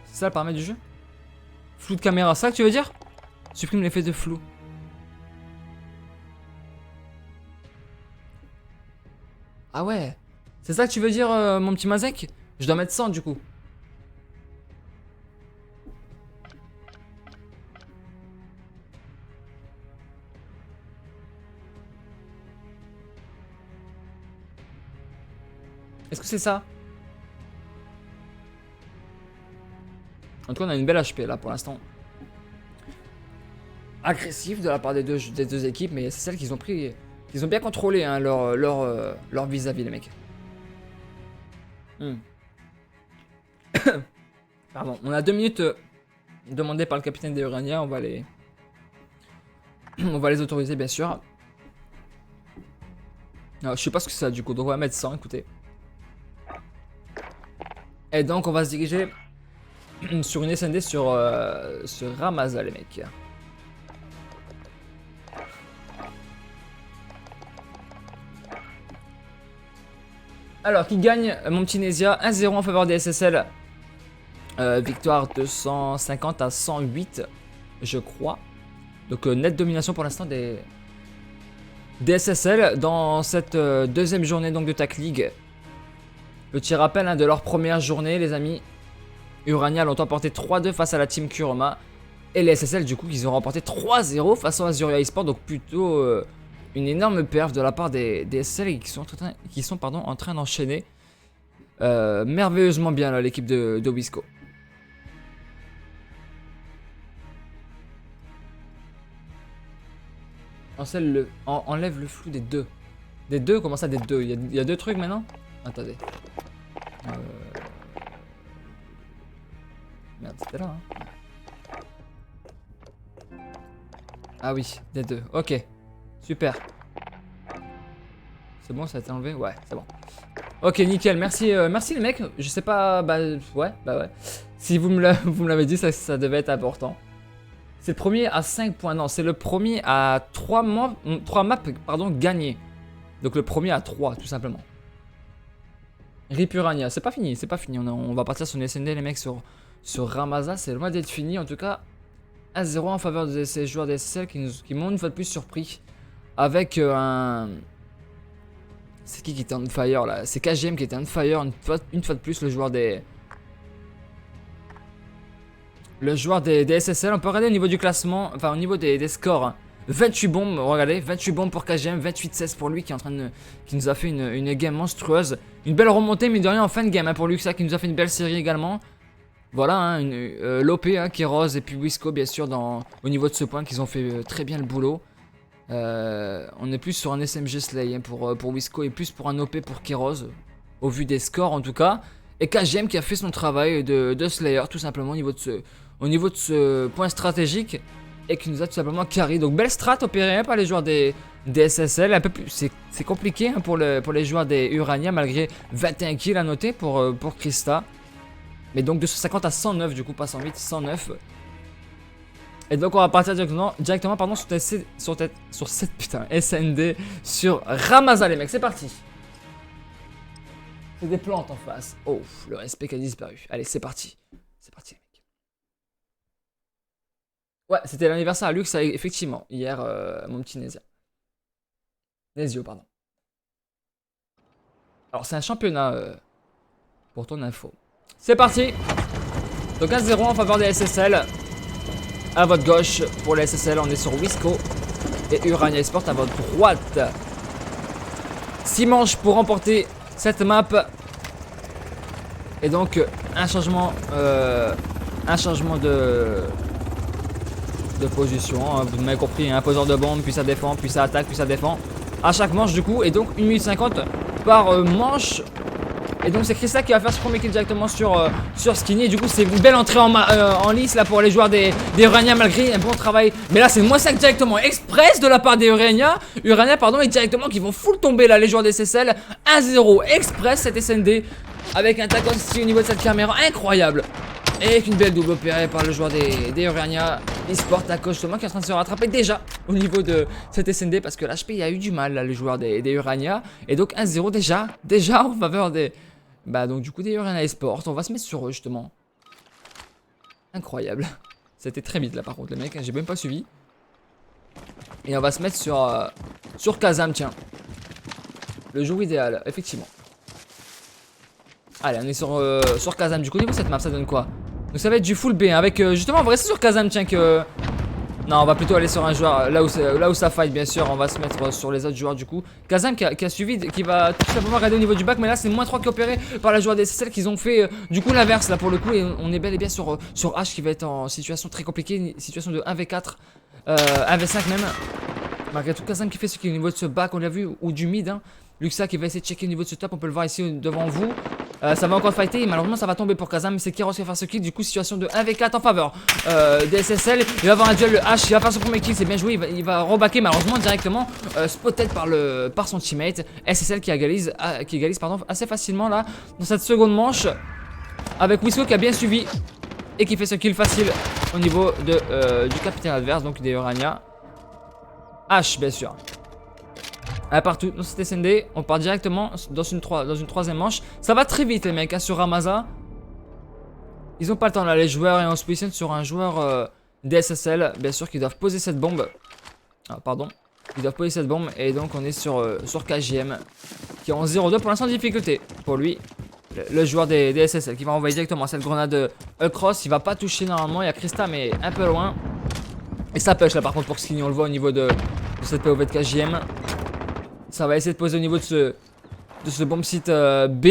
C'est ça le paramètre du jeu? Flou de caméra, ça que tu veux dire? Supprime l'effet de flou. Ah ouais. C'est ça que tu veux dire mon petit Mazek? Je dois mettre 100 du coup. Est-ce que c'est ça? En tout cas, on a une belle HP là pour l'instant. Agressif de la part des deux équipes, mais c'est celle qu'ils ont pris. Ils ont bien contrôlé hein, leur vis-à-vis, les mecs. Pardon, on a 2 minutes demandées par le capitaine des Urania. On va les autoriser, bien sûr. Alors, je sais pas ce que c'est ça du coup, donc on va mettre 100, écoutez. Et donc, on va se diriger sur une SND sur Ramazan, les mecs. Alors, qui gagne mon petit Nesia? 1-0 en faveur des SSL. Victoire 250 à 108, je crois. Donc, nette domination pour l'instant des SSL dans cette deuxième journée donc, de TAC League. Petit rappel hein, de leur première journée, les amis. Urania l'ont emporté 3-2 face à la team Kuroma. Et les SSL, du coup, ils ont remporté 3-0 face à Azuria eSport. Donc, plutôt une énorme perf de la part des SSL qui sont en train d'enchaîner merveilleusement bien l'équipe de Wisco. Enlève le flou des deux. Des deux? Comment ça des deux? Il y a deux trucs maintenant? Attendez. merde, c'était là. Hein. Ah oui, des deux. Ok. Super. C'est bon, ça a été enlevé? Ouais, c'est bon. Ok, nickel. Merci, merci les mecs. Je sais pas. Bah ouais. Si vous me l'avez dit, ça devait être important. C'est le premier à 5 points. Non, c'est le premier à 3 maps pardon, gagnés. Donc le premier à 3, tout simplement. Rip Urania. C'est pas fini, c'est pas fini. On va partir sur une SND, les mecs, sur Ramazan. C'est loin d'être fini. En tout cas, 1-0 en faveur de ces joueurs d'SSL qui m'ont une fois de plus surpris. Avec un. C'est qui était on fire là? C'est KGM qui était on fire une fois de plus, le joueur des SSL. On peut regarder au niveau du classement, enfin au niveau des scores. Hein. 28 bombes, regardez, 28 bombes pour KGM, 28-16 pour lui qui est en train de. Qui nous a fait une game monstrueuse. Une belle remontée, mais de rien en fin de game hein, pour Luxa qui nous a fait une belle série également. Voilà, hein, l'OP, hein, Keros et puis Wisco bien sûr au niveau de ce point qu'ils ont fait très bien le boulot. On est plus sur un SMG Slay hein, pour Wisco et plus pour un OP pour Keros, au vu des scores en tout cas. Et KGM qui a fait son travail de Slayer tout simplement au niveau de ce point stratégique et qui nous a tout simplement carry. Donc belle strat opérée hein, par les joueurs des SSL. Un peu plus, c'est compliqué hein, pour les joueurs des Urania malgré 21 kills à noter pour Krista. Mais donc 250 à 109 du coup, pas 108, 109. Et donc on va partir directement pardon, sur cette putain SND sur Ramazan les mecs, c'est parti. C'est des plantes en face. Oh, le respect qui a disparu. Allez, c'est parti. C'est parti les mecs. Ouais, c'était l'anniversaire à Lux, effectivement, hier, mon petit Nésio, pardon. Alors c'est un championnat, pour ton info. C'est parti. Donc 1-0 en faveur des SSL. À votre gauche, pour les SSL, on est sur Wisco. Et Urania Esport à votre droite. 6 manches pour remporter cette map. Et donc, un changement de position. Hein, vous m'avez compris, un poseur de bombe, puis ça défend, puis ça attaque, puis ça défend. À chaque manche, du coup. Et donc, 1 minute 50 par manche. Et donc c'est Krista qui va faire ce premier kill directement sur Skinny. Et du coup c'est une belle entrée en lice là pour les joueurs des Urania malgré un bon travail. Mais là c'est -5 directement express de la part des Urania pardon, et directement qui vont full tomber là les joueurs des SSL. 1-0 express cette SND avec un tac aussi au niveau de cette caméra incroyable. Et une belle double opérée par le joueur des Urania Esport à gauche justement qui est en train de se rattraper déjà au niveau de cette SND parce que l'HP a eu du mal là le joueur des Urania. Et donc 1-0 déjà en faveur des... Bah donc du coup des Urania Esport, on va se mettre sur eux justement. Incroyable. C'était très vite là par contre les mecs, hein, j'ai même pas suivi. Et on va se mettre sur Kazam tiens. Le jour idéal, effectivement. Allez on est sur Kazam, du coup au niveau de cette map ça donne quoi? Donc ça va être du full B hein, avec justement on va rester sur Kazam tiens que... Non, on va plutôt aller sur un joueur là où ça fight bien sûr. On va se mettre sur les autres joueurs du coup. Kazam qui a suivi, qui va tout simplement regarder au niveau du bac. Mais là c'est -3 qui est opéré par la joueur des SSL qu'ils ont fait du coup l'inverse là pour le coup. Et on est bel et bien sur H qui va être en situation très compliquée. Une situation de 1v4, 1v5 même. Malgré tout Kazam qui fait ce qui est au niveau de ce bac on l'a vu ou du mid hein. Luxa qui va essayer de checker au niveau de ce top. On peut le voir ici devant vous. Ça va encore fighter et malheureusement ça va tomber pour Kazam. C'est Keros qui va faire ce kill. Du coup situation de 1v4 en faveur des SSL. Il va avoir un duel, le H, il va faire son premier kill, c'est bien joué. Il va rebacker malheureusement directement spotted par son teammate. SSL qui égalise assez facilement là dans cette seconde manche. Avec Wisco qui a bien suivi et qui fait ce kill facile au niveau du capitaine adverse, donc des Urania. H bien sûr. Partout dans cette SND, on part directement dans une troisième manche. Ça va très vite les mecs hein, sur Ramazan. Ils ont pas le temps là les joueurs et on se positionne sur un joueur DSSL. Bien sûr qu'ils doivent poser cette bombe. Ah pardon. Ils doivent poser cette bombe et donc on est sur KGM qui est en 0-2 pour l'instant difficulté. Pour lui, le joueur des SSL qui va envoyer directement cette grenade cross. Il va pas toucher normalement, il y a Krista mais un peu loin. Et ça push là par contre pour Skinny, on le voit au niveau de cette POV de KGM. Ça va essayer de poser au niveau de ce bomb site B.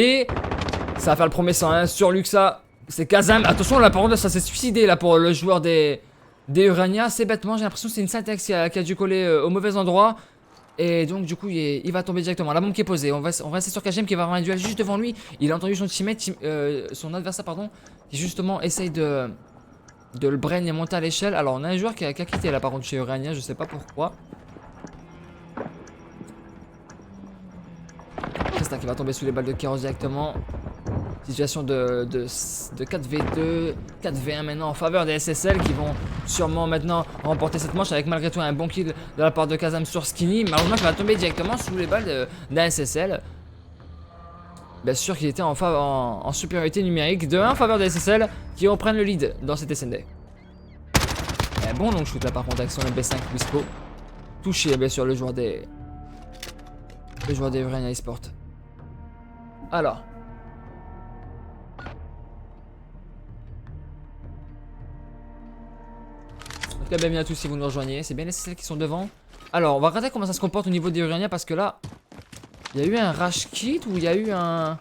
Ça va faire le premier 101 sur Luxa. C'est Kazam. Attention là par contre ça s'est suicidé là pour le joueur des Urania. Assez bêtement j'ai l'impression que c'est une syntaxe qui a dû coller au mauvais endroit. Et donc du coup il va tomber directement. La bombe qui est posée. On va rester sur KGM qui va avoir un duel juste devant lui. Il a entendu son teammate, son adversaire pardon, qui justement essaye de le brain est monté à l'échelle. Alors on a un joueur qui a quitté là par contre chez Urania, je sais pas pourquoi. Krista qui va tomber sous les balles de Kéros directement. Situation de 4v2, 4v1 maintenant en faveur des SSL qui vont sûrement maintenant remporter cette manche avec malgré tout un bon kill de la part de Kazam sur Skinny. Malheureusement il va tomber directement sous les balles d'un SSL. Bien sûr qu'il était en supériorité numérique de 1 en faveur des SSL qui reprennent le lead dans cette SND. Un bon long shoot là par contre avec son MB5 Wisco. Touché bien sûr le joueur des Urania eSport. Alors. En tout cas, bienvenue à tous si vous nous rejoignez. C'est bien les SSL qui sont devant. Alors, on va regarder comment ça se comporte au niveau des Urania parce que là, il y a eu un rush kit ou il y a eu un...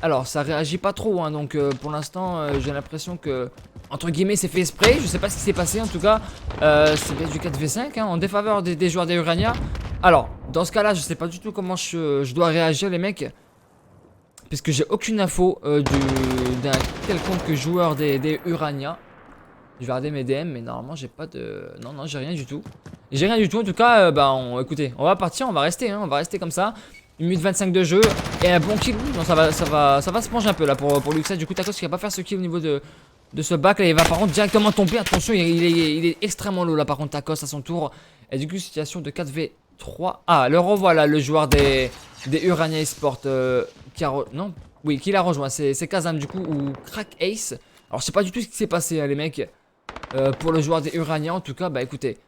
Alors, ça réagit pas trop, hein, donc pour l'instant, j'ai l'impression que, entre guillemets, c'est fait exprès. Je sais pas ce qui s'est passé, en tout cas, c'est bien du 4v5 hein, en défaveur des joueurs des Urania. Alors, dans ce cas-là, je sais pas du tout comment je dois réagir, les mecs. Puisque j'ai aucune info d'un quelconque joueur des Urania. Je vais regarder mes DM, mais normalement j'ai pas de... Non, j'ai rien du tout. J'ai rien du tout, en tout cas, écoutez, on va partir, on va rester, hein, on va rester comme ça. 1 minute 25 de jeu et un bon kill. Non, ça va se manger un peu là pour Luxa. Du coup, Takos qui va pas faire ce kill au niveau de ce bac là. Il va par contre directement tomber. Attention, il est extrêmement low là par contre, Takos à son tour. Et du coup, situation de 4v3. Ah, le revoilà, le joueur des Urania eSport qui a qui l'a rejoint. C'est Kazam du coup ou Crack Ace. Alors, je sais pas du tout ce qui s'est passé, hein, les mecs. Pour le joueur des Urania, en tout cas, bah écoutez,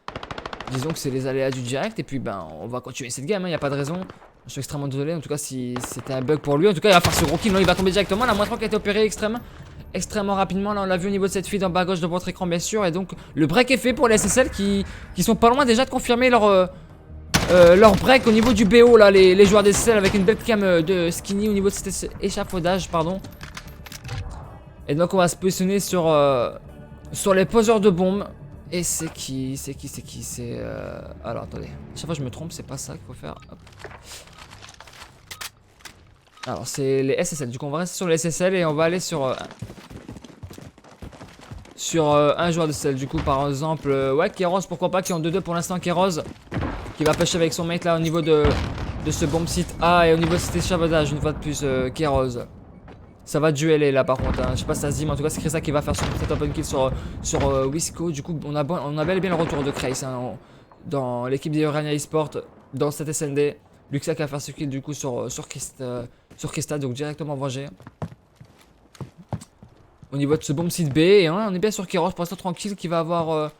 disons que c'est les aléas du direct. Et puis, on va continuer cette game, il n'y a pas de raison. Je suis extrêmement désolé, en tout cas, si c'était un bug pour lui. En tout cas, il va faire ce gros kill, non, il va tomber directement. La moins 3 qui a été opérée extrêmement rapidement. Là, on l'a vu au niveau de cette feed en bas à gauche de votre écran, bien sûr. Et donc, le break est fait pour les SSL qui sont pas loin déjà de confirmer leur break au niveau du BO, là, les joueurs des SSL avec une belle cam de Skinny au niveau de cet échafaudage, pardon. Et donc, on va se positionner sur les poseurs de bombes. Et c'est qui? Alors attendez, à chaque fois je me trompe, c'est pas ça qu'il faut faire. Hop. Alors c'est les SSL, du coup on va rester sur les SSL et on va aller sur un joueur de SSL. Du coup par exemple, ouais, Kéros, pourquoi pas, qui est en 2-2 pour l'instant. Kéros qui va pêcher avec son mate là au niveau de ce bomb site A et au niveau de cet échafaudage une fois de plus. Kéros, ça va dueler là par contre, hein. Je sais pas si ça se dit, mais en tout cas c'est Krista qui va faire cet open kill sur Wisco. Du coup on a bel et bien le retour de Krace hein, dans l'équipe des Urania eSport dans cette SND. Luxa qui va faire ce kill du coup sur Krista, donc directement vengé. Au niveau de ce bomb site B, et on est bien sur Kéros pour l'instant tranquille qui va avoir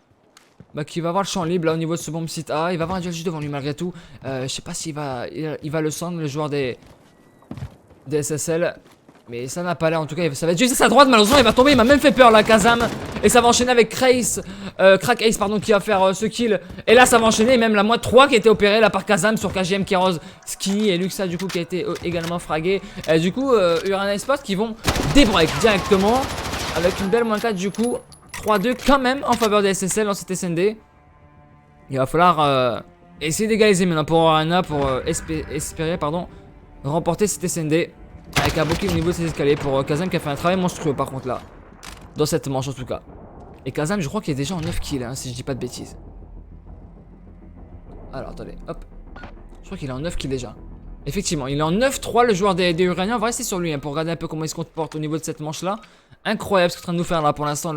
le champ libre là au niveau de ce bomb site A. Il va avoir un duel juste devant lui malgré tout. Je sais pas s'il va le sendre, le joueur des SSL. Mais ça n'a pas l'air, en tout cas ça va être juste à sa droite. Malheureusement il va tomber, il m'a même fait peur là, Kazam. Et ça va enchaîner avec Crack Ace pardon, qui va faire ce kill. Et là ça va enchaîner, même la moins 3 qui a été opérée là par Kazam sur KGM, Kéros, Skinny et Luxa du coup qui a été également fragué. Et du coup Urania eSport qui vont débreak directement avec une belle moins 4 du coup. 3-2 quand même en faveur des SSL dans cette SND. Il va falloir essayer d'égaliser maintenant pour Urania pour espérer remporter cette SND. Avec un beau kill au niveau de ses escaliers pour Kazam qui a fait un travail monstrueux par contre là. Dans cette manche en tout cas. Et Kazam je crois qu'il est déjà en 9 kills hein, si je dis pas de bêtises. Alors attendez, hop. Je crois qu'il est en 9 kills déjà. Effectivement, il est en 9-3 le joueur des Uraniens. On va rester sur lui hein, pour regarder un peu comment il se comporte au niveau de cette manche là. Incroyable ce qu'il est en train de nous faire là pour l'instant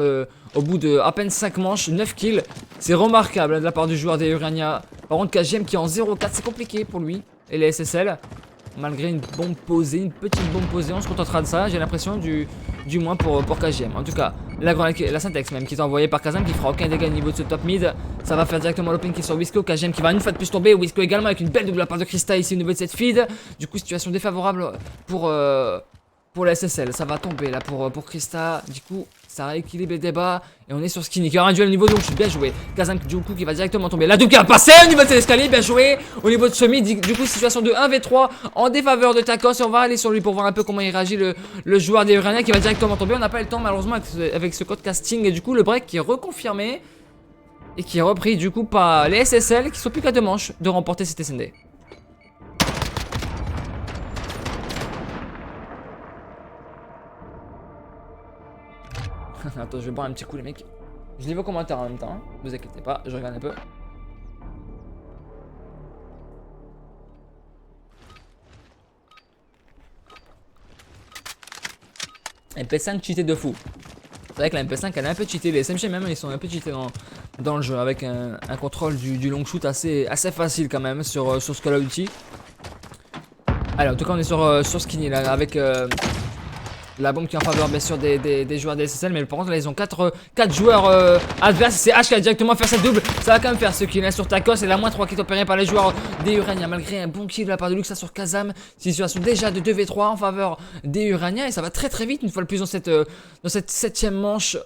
au bout de à peine 5 manches, 9 kills. C'est remarquable hein, de la part du joueur des Urania. Par contre KGM qui est en 0-4, c'est compliqué pour lui et les SSL. Malgré une bombe posée, une petite bombe posée, on se contentera de ça, j'ai l'impression, du moins pour KGM. En tout cas, la syntaxe même qui est envoyée par Kazam qui fera aucun dégât au niveau de ce top mid. Ça va faire directement l'open kill sur Wisco. KGM qui va une fois de plus tomber. Wisco également avec une belle double de la part de Krista ici au niveau de cette feed. Du coup, situation défavorable pour la SSL. Ça va tomber là pour Krista. Du coup, ça rééquilibre les débats. Et on est sur Skinny qui aura un duel au niveau de donc bien joué. Kazam du coup qui va directement tomber. La double qui va passer au niveau de cet escalier. Bien joué. Au niveau de ce mid. Du coup, situation de 1v3 en défaveur de Takos. Et on va aller sur lui pour voir un peu comment il réagit le joueur des Urania qui va directement tomber. On n'a pas eu le temps malheureusement avec ce code casting. Et du coup, le break qui est reconfirmé. Et qui est repris du coup par les SSL qui sont plus qu'à 2 manches de remporter cette SND. Attends, je vais boire un petit coup les mecs. Je lis vos commentaires en même temps, hein. Vous inquiétez pas, je regarde un peu. MP5 cheaté de fou. C'est vrai que la MP5 elle est un peu cheatée, les SMG même ils sont un peu cheatés dans le jeu avec un contrôle du long shoot assez facile quand même sur ce Call of Duty. Allez, en tout cas on est sur Skinny là avec la bombe qui est en faveur bien sûr des joueurs des SSL, mais par contre là ils ont 4 joueurs adverses. C'est H qui va directement faire cette double. Ça va quand même faire ce kill hein, sur Tacos et la moins 3 qui est opéré par les joueurs des Urania malgré un bon kill de la part de Luxa sur Kazam. Situation déjà de 2v3 en faveur des Urania et ça va très vite une fois de plus dans cette 7ème manche.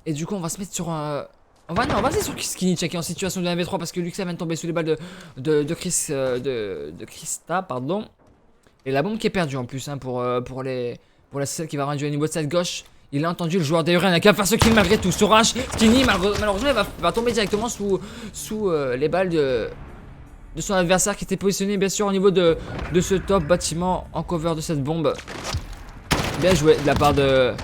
Et du coup on va se mettre sur un... On va aller sur Skinny checker en situation de 1v3 parce que Luxa vient de tomber sous les balles de Krista, pardon. Et la bombe qui est perdue en plus hein, pour la SSL qui va rendre au niveau de cette gauche. Il a entendu le joueur des Urania qui va faire ce kill malgré tout sur H. Skinny malheureusement il va tomber directement sous les balles de son adversaire qui était positionné bien sûr au niveau de ce top bâtiment en cover de cette bombe. Bien joué de la part de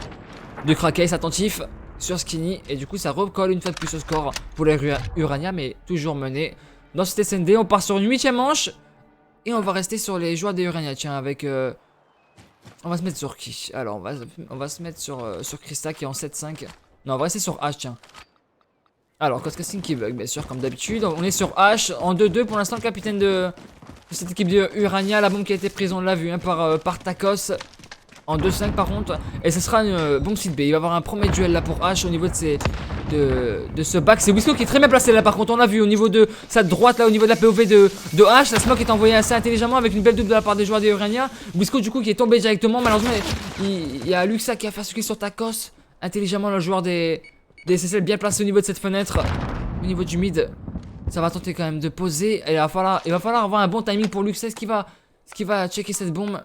Krakeis attentif sur Skinny. Et du coup ça recolle une fois de plus au score pour les Urania, mais toujours mené dans cette SND. On part sur une 8ème manche. Et on va rester sur les joueurs des Urania, tiens, avec... On va se mettre sur qui? Alors, on va se mettre sur Krista qui est en 7-5. Non, on va rester sur H, tiens. Alors, Codecasting qui bug, bien sûr, comme d'habitude. On est sur H, en 2-2 pour l'instant, le capitaine de cette équipe de Urania. La bombe qui a été prise, on l'a vu, hein, par Tacos. En 2-5 par contre. Et ce sera une bombe site B. Il va y avoir un premier duel là pour H au niveau de ce back. C'est Wisco qui est très bien placé là par contre. On l'a vu au niveau de sa droite là, au niveau de la POV de H. La smoke est envoyée assez intelligemment avec une belle double de la part des joueurs des Urania. Wisco du coup qui est tombé directement. Malheureusement il y a Luxa qui a fait ce kill sur Tacos. Intelligemment le joueur des SSL bien placé au niveau de cette fenêtre. Au niveau du mid. Ça va tenter quand même de poser. Et il va falloir avoir un bon timing pour Luxa. Est-ce qu'il va checker cette bombe?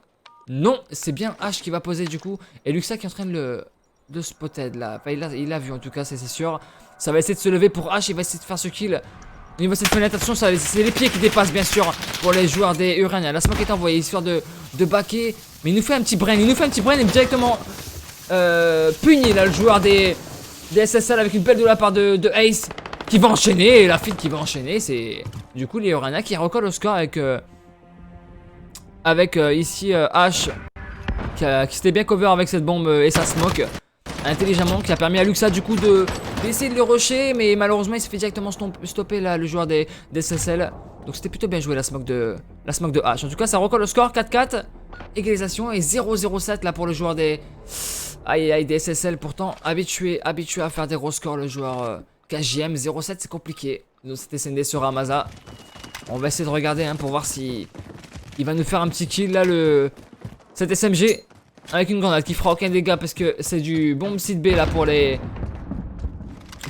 Non, c'est bien H qui va poser du coup. Et Luxa qui est en train de spotted là. Enfin, il l'a vu en tout cas, c'est sûr. Ça va essayer de se lever pour H. Il va essayer de faire ce kill. Au niveau de cette fenêtre, attention, c'est les pieds qui dépassent bien sûr pour les joueurs des Urania. La smoke est envoyée histoire de backer. Mais il nous fait un petit brain. Et directement puni là le joueur des SSL avec une belle de la part de Ace qui va enchaîner. Et la feed qui va enchaîner. C'est du coup les Urania qui recollent au score avec ici H qui s'était bien cover avec cette bombe et sa smoke intelligemment, qui a permis à Luxa du coup d'essayer de le rusher, mais malheureusement il s'est fait directement stopper là le joueur des SSL. Donc c'était plutôt bien joué la smoke de H. En tout cas ça recolle le score 4-4, égalisation et 0-0-7 là pour le joueur des des SSL, pourtant habitué à faire des gros scores le joueur KJM. 0-7 c'est compliqué. Donc c'était SND sur Ramasa. On va essayer de regarder hein, pour voir si il va nous faire un petit kill là cet SMG avec une grenade qui fera aucun dégât parce que c'est du bombe site B là pour les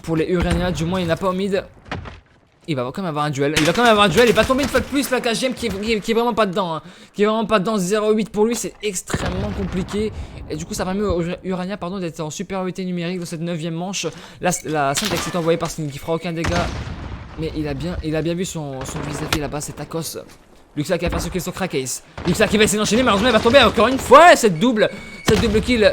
Urania. Du moins il n'a pas au mid. Il va quand même avoir un duel. Il va tomber une fois de plus la KGM qui est vraiment pas dedans hein. 0-8 pour lui, c'est extrêmement compliqué. Et du coup ça permet aux Urania d'être en supériorité numérique dans cette 9ème manche. La syntaxe est envoyée par Skinny qui fera aucun dégât. Mais il a bien vu son vis-à-vis là-bas, c'est Tacos. Luxa qui va faire ce kill sur Krakeis. Luxa qui va essayer d'enchaîner, malheureusement il va tomber encore une fois. Cette double kill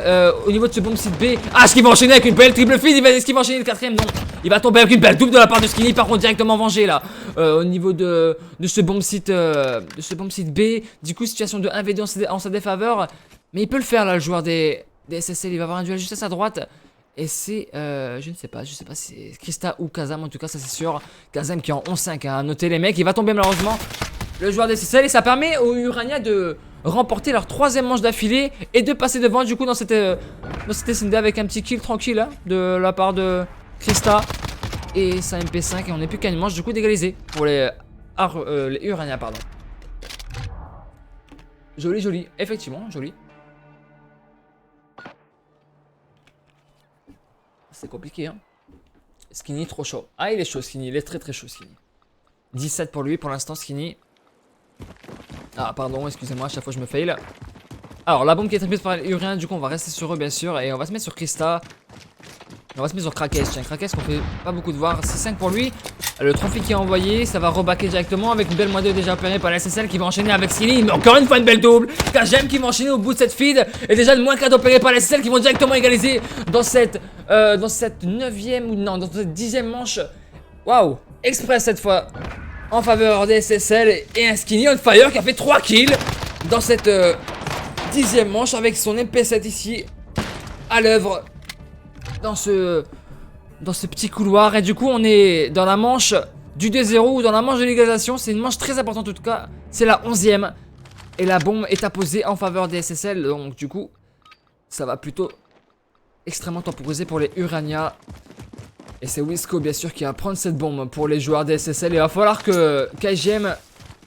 au niveau de ce bombe site B. Ah, ce qu'il va enchaîner avec une belle triple feed. Est-ce qu'il va enchaîner le 4ème? Non. Il va tomber avec une belle double de la part de Skinny. Par contre directement vengé là au niveau de ce bombe site B. Du coup situation de 1v2 en sa défaveur. Mais il peut le faire là le joueur des SSL. Il va avoir un duel juste à sa droite. Et c'est, je ne sais pas si c'est Krista ou Kazam, en tout cas ça c'est sûr. Kazam qui est en 11-5, hein, notez les mecs, il va tomber malheureusement le joueur des SSL. Et ça permet aux Urania de remporter leur 3ème manche d'affilée et de passer devant du coup dans cette SND avec un petit kill tranquille hein, de la part de Krista et sa MP5. Et on n'est plus qu'à une manche du coup d'égaliser pour les Urania, pardon. Joli, effectivement, joli. C'est compliqué hein. Skinny trop chaud. Ah il est chaud Skinny, il est très chaud Skinny. 17 pour lui pour l'instant Skinny. Ah pardon, excusez-moi, à chaque fois je me fail. Alors la bombe qui est prise par les Urania, du coup on va rester sur eux bien sûr. Et on va se mettre sur Krista. On va se mettre sur Krakes. Tiens, Krakes qu'on fait pas beaucoup de voir. 6-5 pour lui. Le trophy qui est envoyé, ça va rebacker directement avec une belle -2 déjà opérée par la SSL qui va enchaîner avec Skinny. Mais encore une fois une belle double. KGM qui va enchaîner au bout de cette feed. Et déjà une -4 opérée par la SSL qui vont directement égaliser dans cette 9ème ou non, dans cette 10ème manche. Waouh, express cette fois en faveur des SSL et un Skinny on fire qui a fait 3 kills dans cette 10ème manche avec son MP7 ici à l'œuvre dans ce petit couloir. Et du coup on est dans la manche du 2-0 ou dans la manche de l'égalisation. C'est une manche très importante en tout cas. C'est la 11ème et la bombe est apposée en faveur des SSL. Donc du coup ça va plutôt extrêmement temporisé pour les Urania. Et c'est Wisco bien sûr qui va prendre cette bombe pour les joueurs des SSL. Il va falloir que KGM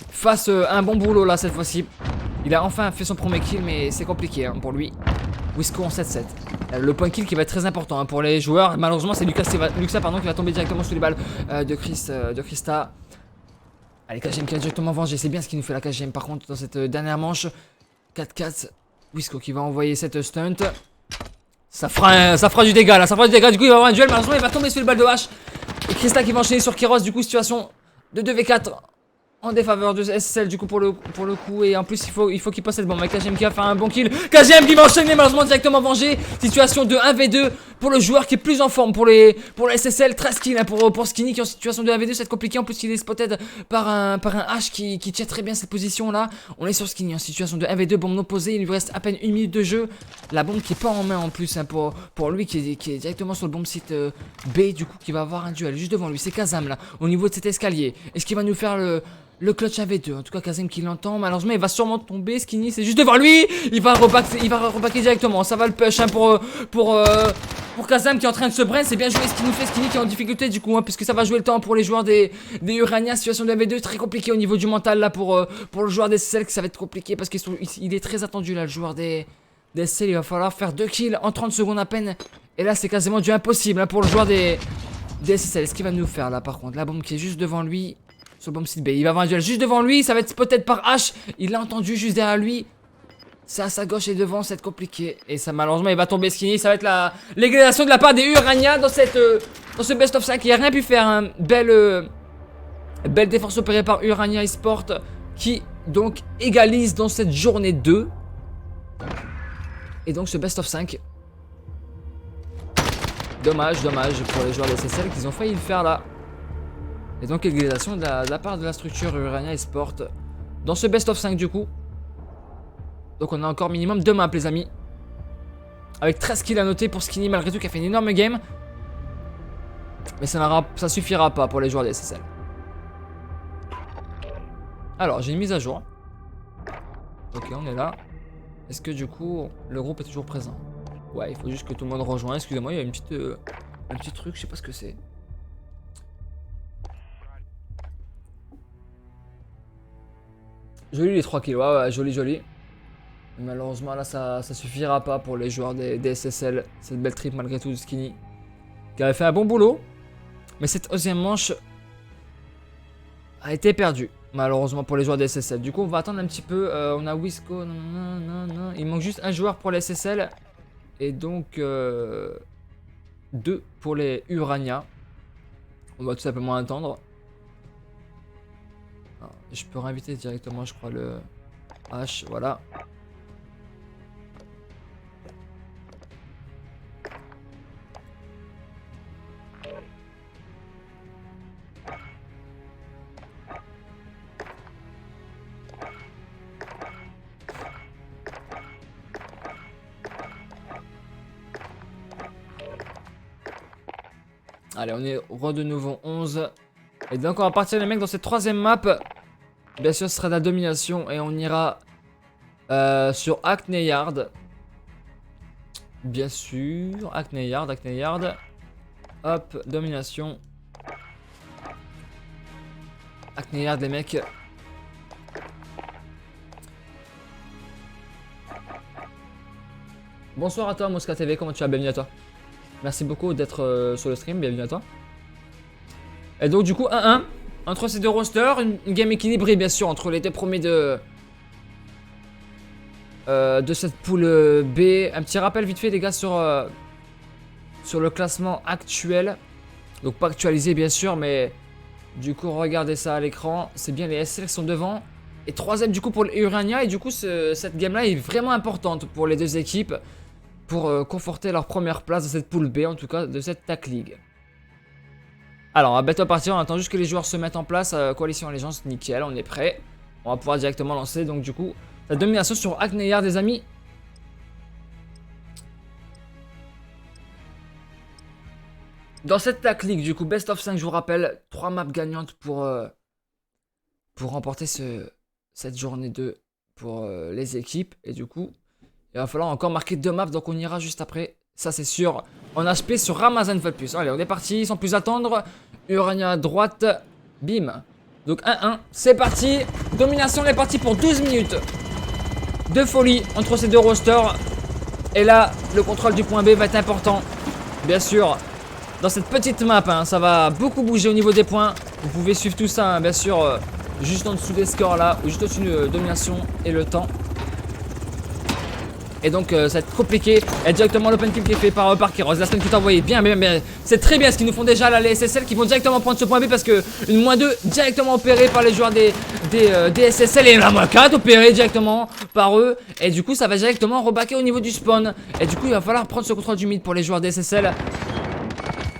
fasse un bon boulot là cette fois-ci. Il a enfin fait son premier kill mais c'est compliqué hein, pour lui. Wisco en 7-7. Le point kill qui va être très important hein, pour les joueurs. Malheureusement c'est Luxa qui va tomber directement sous les balles de Christa. Allez, KGM qui a directement vengé. C'est bien ce qu'il nous fait la KGM par contre dans cette dernière manche. 4-4. Wisco qui va envoyer cette stunt. Ça fera du dégât là, ça fera du dégât. Du coup il va avoir un duel, malheureusement il va tomber sur les balles de hache. Et Christa qui va enchaîner sur Kiros. Du coup situation de 2v4 en défaveur de SSL du coup pour le coup. Et en plus il faut qu'il possède. Bon mais KGM qui va faire un bon kill. KGM qui va enchaîner, malheureusement directement vengé. Situation de 1v2 pour le joueur qui est plus en forme. Pour le SSL 13 kills hein, pour Skinny qui est en situation de 1v2. C'est compliqué, en plus il est spotted par un H qui tient très bien cette position là. On est sur Skinny en situation de 1v2, bombe opposée. Il lui reste à peine 1 minute de jeu. La bombe qui est pas en main en plus hein, pour lui qui est directement sur le bomb site B. Du coup qui va avoir un duel juste devant lui. C'est Kazam là au niveau de cet escalier. Est-ce qu'il va nous faire le clutch 1v2, en tout cas Kazem qui l'entend. Malheureusement il va sûrement tomber. Skinny c'est juste devant lui. Il va rebacker directement. Ça va le push hein, pour Kazam qui est en train de se brain. C'est bien joué ce qu'il nous fait. Skinny qui est en difficulté du coup hein, puisque ça va jouer le temps pour les joueurs des Urania. Situation de 1v2 très compliqué au niveau du mental là pour le joueur des SSL, que ça va être compliqué parce qu'il est très attendu là le joueur des SSL. Il va falloir faire 2 kills en 30 secondes à peine. Et là c'est quasiment du impossible hein, pour le joueur des SSL. Ce qu'il va nous faire là par contre, la bombe qui est juste devant lui sur le bomb site B. Il va avoir un duel juste devant lui. Ça va être peut-être par H. Il l'a entendu juste derrière lui. C'est à sa gauche et devant. Ça va être compliqué. Et ça malheureusement il va tomber Skinny. Ça va être l'égalisation de la part des Urania dans ce best of 5. Il n'a rien pu faire. Hein. Belle défense opérée par Urania eSport qui donc égalise dans cette journée 2. Et donc ce best of 5. Dommage pour les joueurs de SSL qu'ils ont failli le faire là. Et donc égalisation de la part de la structure Urania eSport dans ce best of 5 du coup. Donc on a encore minimum 2 maps les amis. Avec 13 kills à noter pour Skinny malgré tout qui a fait une énorme game. Mais ça suffira pas pour les joueurs des SSL. Alors j'ai une mise à jour. Ok on est là. Est-ce que du coup le groupe est toujours présent? Ouais il faut juste que tout le monde rejoigne. Excusez-moi il y a un petit truc, je sais pas ce que c'est. Joli les 3 kills, ouais, joli. Malheureusement là ça suffira pas pour les joueurs des SSL. Cette belle trip malgré tout de Skinny qui avait fait un bon boulot. Mais cette 11ème manche a été perdue malheureusement pour les joueurs des SSL. Du coup on va attendre un petit peu. On a Wisco, non. Il manque juste un joueur pour les SSL. Et donc 2 pour les Urania. On va tout simplement attendre. Je peux réinviter directement, je crois, le H, voilà. Allez, on est de nouveau 11. Et donc on va partir les mecs dans cette 3ème map. Bien sûr ce sera de la domination et on ira sur Hackney Yard. Bien sûr, Hackney Yard. Hop, domination. Hackney Yard les mecs. Bonsoir à toi Mosca TV, comment tu vas? Bienvenue à toi. Merci beaucoup d'être sur le stream, bienvenue à toi. Et donc du coup 1-1 entre ces deux rosters, une game équilibrée bien sûr entre les deux premiers de cette poule B. Un petit rappel vite fait les gars sur sur le classement actuel. Donc pas actualisé bien sûr, mais du coup regardez ça à l'écran. C'est bien les SSL qui sont devant. Et troisième du coup pour l'Urania. Et du coup cette game là est vraiment importante pour les deux équipes. Pour conforter leur première place de cette poule B, en tout cas de cette TAC League. Alors on va bientôt partir, on attend juste que les joueurs se mettent en place. Coalition Allégeance, nickel, on est prêt. On va pouvoir directement lancer donc du coup la domination sur Hackneyard des amis. Dans cette TAC League du coup best of 5 je vous rappelle, 3 maps gagnantes pour remporter cette journée 2 pour les équipes. Et du coup il va falloir encore marquer 2 maps, donc on ira juste après. Ça c'est sûr. En HP sur Ramazan fois de plus. Allez, on est parti, sans plus attendre. Urania à droite. Bim. Donc 1-1. C'est parti. Domination, on est parti pour 12 minutes. De folie entre ces deux rosters. Et là, le contrôle du point B va être important. Bien sûr. Dans cette petite map, hein, ça va beaucoup bouger au niveau des points. Vous pouvez suivre tout ça, hein, bien sûr. Juste en dessous des scores là. Ou juste au-dessus de domination et le temps. Et donc ça va être compliqué. Et directement l'open kill qui est fait par Keros. La stun qui est envoyée. Bien. C'est très bien ce qu'ils nous font déjà là, les SSL qui vont directement prendre ce point B parce que une -2 directement opérée par les joueurs des SSL. Et la -4 opérée directement par eux. Et du coup ça va directement rebaquer au niveau du spawn. Et du coup il va falloir prendre ce contrôle du mid pour les joueurs des SSL.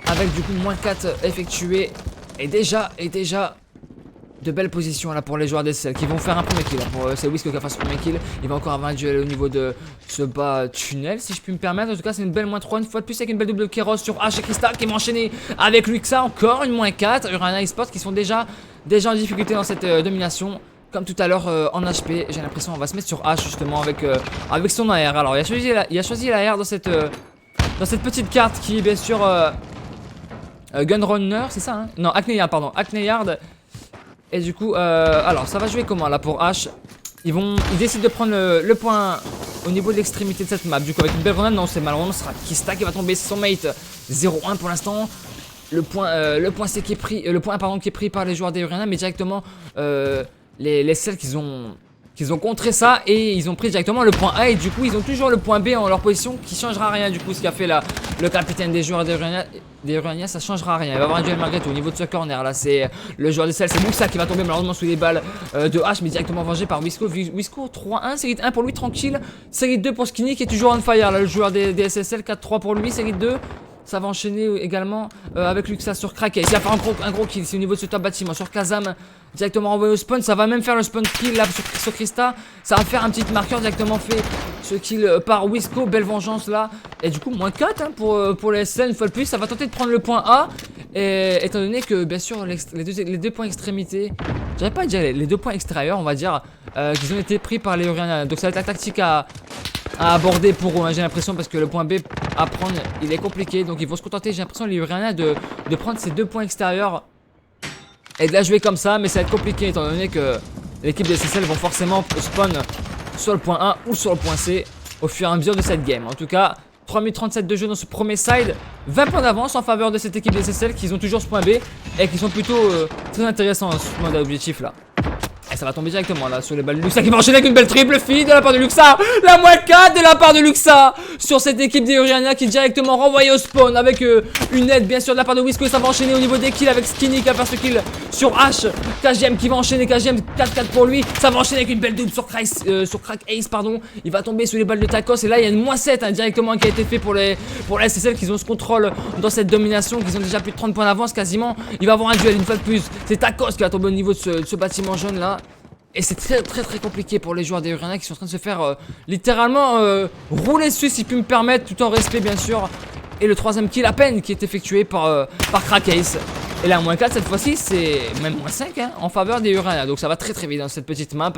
Avec du coup -4 effectué. Et déjà de belles positions là pour les joueurs d'SSL qui vont faire un premier kill. C'est Wisco qui va faire ce premier kill. Il va encore avoir un duel au niveau de ce bas tunnel, si je puis me permettre. En tout cas, c'est une belle -3 une fois de plus avec une belle double Keros sur H et Krista qui vont enchaîner avec Luxa. Encore une -4. Urania eSports qui sont déjà en difficulté dans cette domination. Comme tout à l'heure en HP, j'ai l'impression qu'on va se mettre sur H justement avec son AR. Alors, il a choisi l'AR dans cette petite carte qui est bien sûr Gunrunner, c'est ça hein. Non, Hackneyard, pardon. Hackneyard. Et du coup, alors ça va jouer comment là pour H? Ils décident de prendre le point au niveau de l'extrémité de cette map. Du coup, avec une belle grenade, non, c'est malheureusement, ce sera Kista qui va tomber, c'est son mate. 0-1 pour l'instant. Le point C qui est pris, le point pardon qui est pris par les joueurs des Urania, mais directement les cells qu'ils ont contré ça et ils ont pris directement le point A et du coup ils ont toujours le point B en leur position qui changera rien du coup ce qu'a fait là le capitaine des joueurs des Urania ça changera rien. Il va y avoir un duel malgré tout au niveau de ce corner là, c'est le joueur des cells, c'est Muxa qui va tomber malheureusement sous les balles de H mais directement vengé par Wisco. Wisco 3-1, série 1 pour lui tranquille, série 2 pour Skinny qui est toujours on fire là, le joueur des SSL. 4-3 pour lui, série 2. Ça va enchaîner également avec Luxa sur Kraken. Il va faire un gros kill. C'est au niveau de ce top bâtiment. Sur Kazam, directement envoyé au spawn. Ça va même faire le spawn kill là sur Krista. Ça va faire un petit marqueur directement fait. Ce kill par Wisco. Belle vengeance là. Et du coup, -4 hein, pour les SL. Une fois de plus, ça va tenter de prendre le point A. Et étant donné que, bien sûr, les deux points extrémités. J'avais pas à dire les deux points extérieurs, on va dire. Qu'ils ont été pris par les Urania. Donc ça va être la tactique à aborder pour eux, hein, j'ai l'impression, parce que le point B à prendre il est compliqué, donc ils vont se contenter, j'ai l'impression, les Urania de prendre ces deux points extérieurs et de la jouer comme ça, mais ça va être compliqué étant donné que l'équipe des SSL vont forcément spawn sur le point A ou sur le point C au fur et à mesure de cette game. En tout cas, 3 minutes 37 de jeu dans ce premier side, 20 points d'avance en faveur de cette équipe des SSL qui ont toujours ce point B et qui sont plutôt très intéressants dans ce mode d'objectif là. Et ça va tomber directement là sur les balles de Luxa qui va enchaîner avec une belle triple feed de la part de Luxa. La -4 de la part de Luxa sur cette équipe des Urania qui est directement renvoyée au spawn avec une aide bien sûr de la part de Wisco. Ça va enchaîner au niveau des kills avec Skinny qui va faire ce kill sur H. KGM qui va enchaîner, KGM 4-4 pour lui. Ça va enchaîner avec une belle double sur Crack Ace pardon. Il va tomber sous les balles de Tacos et là il y a une -7 hein, directement qui a été fait pour les SSL qui ont ce contrôle dans cette domination, qui ont déjà plus de 30 points d'avance quasiment. Il va avoir un duel une fois de plus. C'est Tacos qui va tomber au niveau de ce bâtiment jaune là. Et c'est très compliqué pour les joueurs des Urania qui sont en train de se faire littéralement rouler dessus si je puis me permettre, tout en respect bien sûr. Et le troisième kill à peine qui est effectué par Crack Ace. Et là -4 cette fois-ci c'est même -5 hein, en faveur des Urania. Donc ça va très vite dans cette petite map.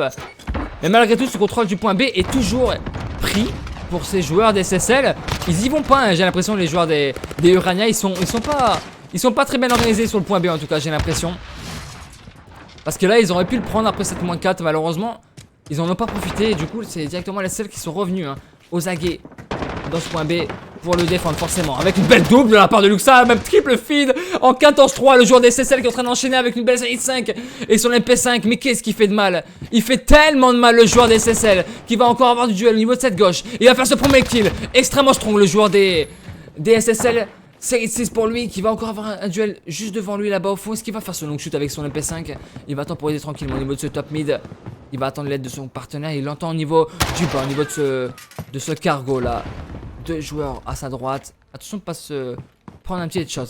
Mais malgré tout ce contrôle du point B est toujours pris pour ces joueurs des SSL. Ils y vont pas hein, j'ai l'impression, les joueurs des Urania ils sont pas très bien organisés sur le point B en tout cas j'ai l'impression. Parce que là ils auraient pu le prendre après cette -4, malheureusement ils en ont pas profité et du coup c'est directement les SSL qui sont revenus hein, aux aguets dans ce point B pour le défendre forcément. Avec une belle double de la part de Luxa, même triple feed en 14-3, le joueur des SSL qui est en train d'enchaîner avec une belle série 5 et son MP5, mais qu'est-ce qu'il fait de mal? Il fait tellement de mal le joueur des SSL qui va encore avoir du duel au niveau de cette gauche. Il va faire ce premier kill, extrêmement strong le joueur des des SSL. Série de 6 pour lui qui va encore avoir un duel juste devant lui là-bas au fond. Est-ce qu'il va faire ce long shoot avec son MP5? Il va temporiser tranquillement au niveau de ce top mid. Il va attendre l'aide de son partenaire. Il l'entend au niveau du bas, au niveau de ce cargo là. Deux joueurs à sa droite. Attention de ne pas se prendre un petit headshot.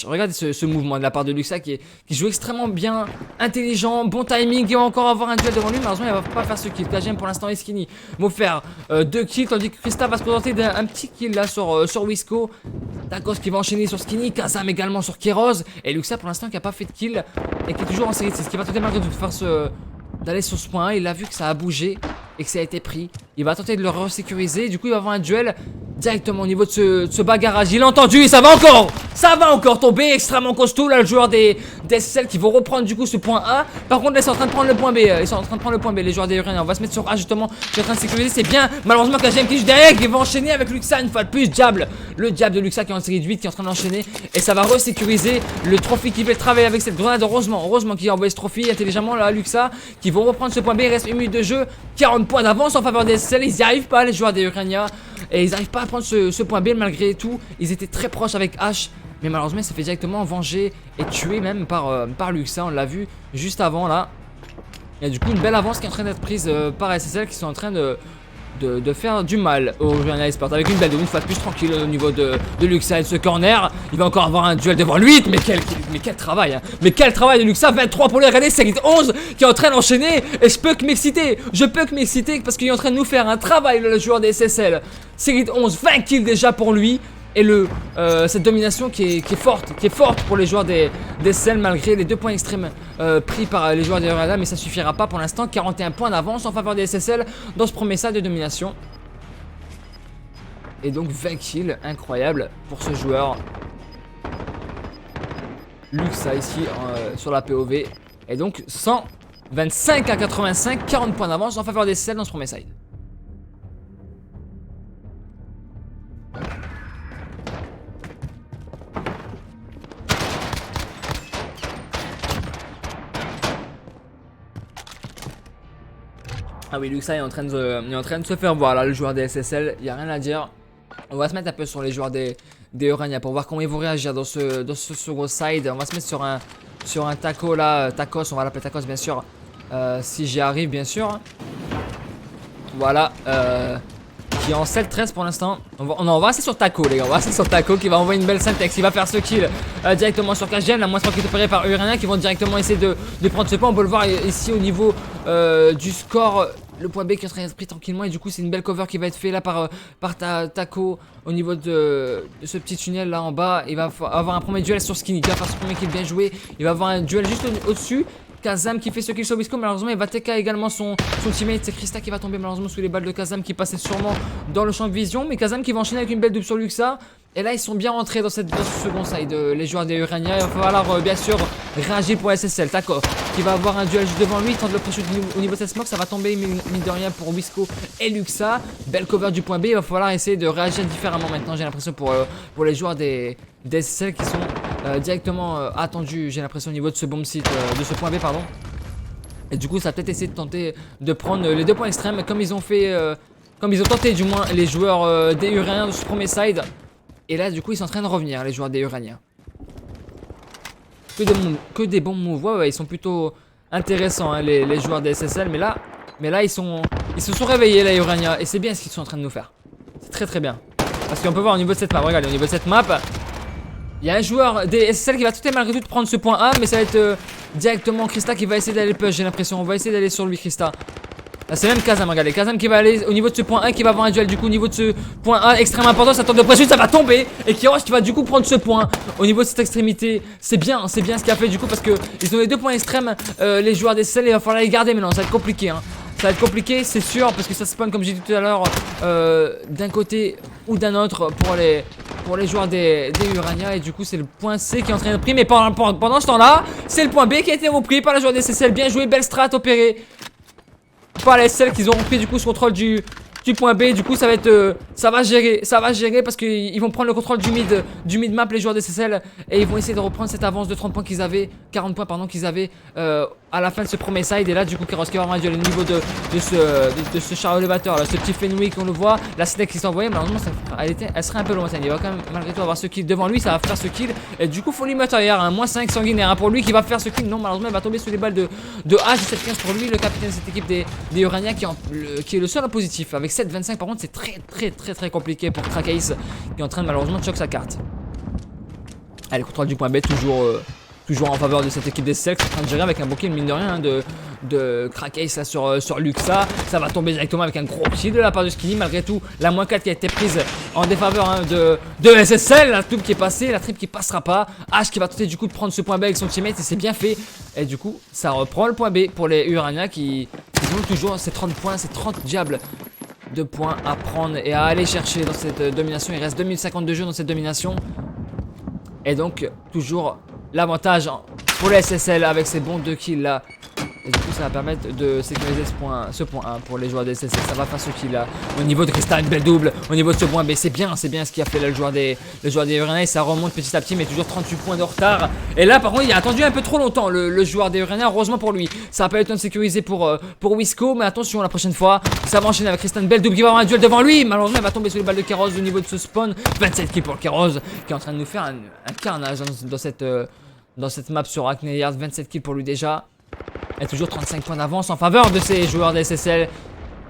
Regardez ce mouvement de la part de Luxa qui joue extrêmement bien, intelligent, bon timing. Il va encore avoir un duel devant lui. Malheureusement, il va pas faire ce kill. KGM pour l'instant est skinny. Il va faire 2 kills tandis que Krista va se contenter d'un petit kill là sur Wisco. Takos qui va enchaîner sur Skinny, Kazam également sur Keroz. Et Luxa pour l'instant qui a pas fait de kill et qui est toujours en série de 6. Qui va tenter malgré tout de faire d'aller sur ce point 1. Il a vu que ça a bougé et que ça a été pris. Il va tenter de le resécuriser. Du coup, il va avoir un duel directement au niveau de ce bagarrage. Il a entendu et ça va encore tomber. Extrêmement costaud là, le joueur des SSL qui vont reprendre du coup ce point A. Par contre, là, ils sont en train de prendre le point B. Les joueurs des Uraniens. On va se mettre sur A justement. Je suis en train de sécuriser. C'est bien. Malheureusement, KGM qui est juste derrière. Qui va enchaîner avec Luxa une fois de plus. Diable. Le diable de Luxa qui est en série de 8 qui est en train d'enchaîner. Et ça va resécuriser le trophy qui fait travailler avec cette grenade. Heureusement qu'il a envoyé ce trophy intelligemment là à Luxa. Qui vont reprendre ce point B. Il reste 1 minute de jeu. 40 points d'avance en faveur des SSL. Ils n'y arrivent pas, les joueurs des Urania. Et ils n'arrivent pas à prendre ce point B malgré tout. Ils étaient très proches avec H. Mais malheureusement, il s'est fait directement venger et tuer même par Luxa. On l'a vu juste avant là. Il y a du coup une belle avance qui est en train d'être prise par SSL qui sont en train de faire du mal au Urania Esport. Avec une belle une fois de plus tranquille au niveau de Luxa et de ce corner. Il va encore avoir un duel devant lui. Mais quel travail hein. Mais quel travail de Luxa. 23 pour lui. Regardez, série 11 qui est en train d'enchaîner. Et je peux que m'exciter parce qu'il est en train de nous faire un travail le joueur des SSL. Série 11, 20 kills déjà pour lui. Et cette domination qui est forte pour les joueurs des SSL malgré les 2 points extrêmes pris par les joueurs des Urania. Mais ça suffira pas pour l'instant. 41 points d'avance en faveur des SSL dans ce premier side de domination. Et donc 20 kills, incroyable pour ce joueur. Luxa ici sur la POV. Et donc 125 à 85, 40 points d'avance en faveur des SSL dans ce premier side. Ah oui, Luxa est en train de se faire voir là, le joueur des SSL, il n'y a rien à dire. On va se mettre un peu sur les joueurs des Urania pour voir comment ils vont réagir dans ce second side. On va se mettre sur un taco là, Tacos, on va l'appeler Tacos bien sûr, si j'y arrive bien sûr. Voilà, qui est en 7-13 pour l'instant. On va rester sur Taco les gars, on va rester sur Taco qui va envoyer une belle syntaxe, il va faire ce kill directement sur KGM, la moins 3 qui est opérée par Urania qui vont directement essayer de prendre ce point. On peut le voir ici au niveau du score. Le point B qui est en train d'être pris tranquillement et du coup c'est une belle cover qui va être fait là par Taco au niveau de ce petit tunnel là en bas. Il va avoir un premier duel sur Skinny, il va faire ce premier kill bien joué. Il va avoir un duel juste au-dessus. Kazam qui fait ce kill sur Wisco, malheureusement il va TK également son teammate. C'est Krista qui va tomber malheureusement sous les balles de Kazam qui passait sûrement dans le champ de vision. Mais Kazam qui va enchaîner avec une belle double sur Luxa. Et là ils sont bien rentrés dans ce second side, les joueurs des Urania. Il va falloir bien sûr réagir pour SSL. Taco qui va avoir un duel juste devant lui, il tente de le pusher au niveau de cette smoke. Ça va tomber mine de rien pour Wisco et Luxa. Belle cover du point B, il va falloir essayer de réagir différemment maintenant. J'ai l'impression pour les joueurs des SSL qui sont directement attendus, j'ai l'impression au niveau de ce bomb site, de ce point B pardon. Et du coup ça va peut-être essayer de tenter de prendre les 2 points extrêmes comme ils ont fait, comme ils ont tenté du moins les joueurs des Uraniens de ce premier side. Et là du coup ils sont en train de revenir les joueurs des Uraniens. Que des bons moves, ouais, ils sont plutôt intéressants hein, les joueurs des SSL. Mais là ils se sont réveillés les Urania. Et c'est bien ce qu'ils sont en train de nous faire. C'est très bien. Parce qu'on peut voir au niveau de cette map, regardez au niveau de cette map. Il y a un joueur des SSL qui va tenter malgré tout de prendre ce point A. Mais ça va être directement Krista qui va essayer d'aller push, j'ai l'impression. On va essayer d'aller sur lui Krista. C'est même Kazam, regardez, Kazam qui va aller au niveau de ce point 1, qui va avoir un duel du coup au niveau de ce point 1 extrêmement important, ça tente de pression, ça va tomber. Et Kirosh qui va du coup prendre ce point au niveau de cette extrémité. C'est bien ce qu'il a fait du coup parce que ils ont les 2 points extrêmes, les joueurs des SSL, il va falloir les garder maintenant, ça va être compliqué hein. Ça va être compliqué c'est sûr parce que ça spawn comme j'ai dit tout à l'heure d'un côté ou d'un autre pour les joueurs des Urania. Et du coup c'est le point C qui est en train d'être pris. Mais pendant ce temps là c'est le point B qui a été repris par la joueur des SSL. Bien joué, belle strat opérée par les SSL qui ont repris du coup ce contrôle du point B. Du coup ça va être ça va gérer parce qu'ils vont prendre le contrôle du mid map les joueurs des SSL. Et ils vont essayer de reprendre cette avance de 30 points qu'ils avaient, 40 points pardon qu'ils avaient à la fin de ce premier side. Et là, du coup, Keros qui va avoir un duel au niveau de ce char élévateur là, ce petit Fenwick, on le voit. La Snake qui s'est envoyée, malheureusement, elle serait un peu lointaine. Il va quand même, malgré tout, avoir ce kill devant lui. Ça va faire ce kill. Et du coup, faut lui mettre arrière. Moins 5 sanguinaire pour lui qui va faire ce kill. Non, malheureusement, il va tomber sous les balles de H. 7-15 pour lui, le capitaine de cette équipe des Urania qui est le seul en positif. Avec 7-25, par contre, c'est très compliqué pour Crackhace qui est en train de malheureusement de choc sa carte. Allez, contrôle du point B, toujours en faveur de cette équipe des Celtics, en train de gérer avec un bon kill, mine de rien, de Crackhace là sur Luxa. Ça va tomber directement avec un gros kill de la part de Skinny. Malgré tout, la moins 4 qui a été prise en défaveur hein, de SSL. La double qui est passée, la triple qui passera pas. H qui va tenter du coup de prendre ce point B avec son teammate et c'est bien fait. Et du coup, ça reprend le point B pour les Urania qui ont toujours ces 30 points, ces 30 diables de points à prendre et à aller chercher dans cette domination. Il reste 2052 jeux dans cette domination. Et donc, toujours l'avantage pour les SSL avec ces bons 2 kills là. Et du coup, ça va permettre de sécuriser ce point 1 pour les joueurs des SSL. Ça va faire ce kill là. Au niveau de Crystal, une belle double. Au niveau de ce point B, c'est bien ce qui a fait là, le joueur des Urania. Et ça remonte petit à petit, mais toujours 38 points de retard. Et là, par contre, il a attendu un peu trop longtemps le joueur des Urania. Heureusement pour lui, ça va pas eu le temps de sécuriser pour Wisco. Mais attention, la prochaine fois, ça va enchaîner avec Crystal. Une belle double qui va avoir un duel devant lui. Malheureusement, il va tomber sur les balles de Keros au niveau de ce spawn. 27 kills pour Keros qui est en train de nous faire un carnage dans cette map sur Hackney Yard. 27 kills pour lui déjà. Et toujours 35 points d'avance en faveur de ces joueurs des SSL.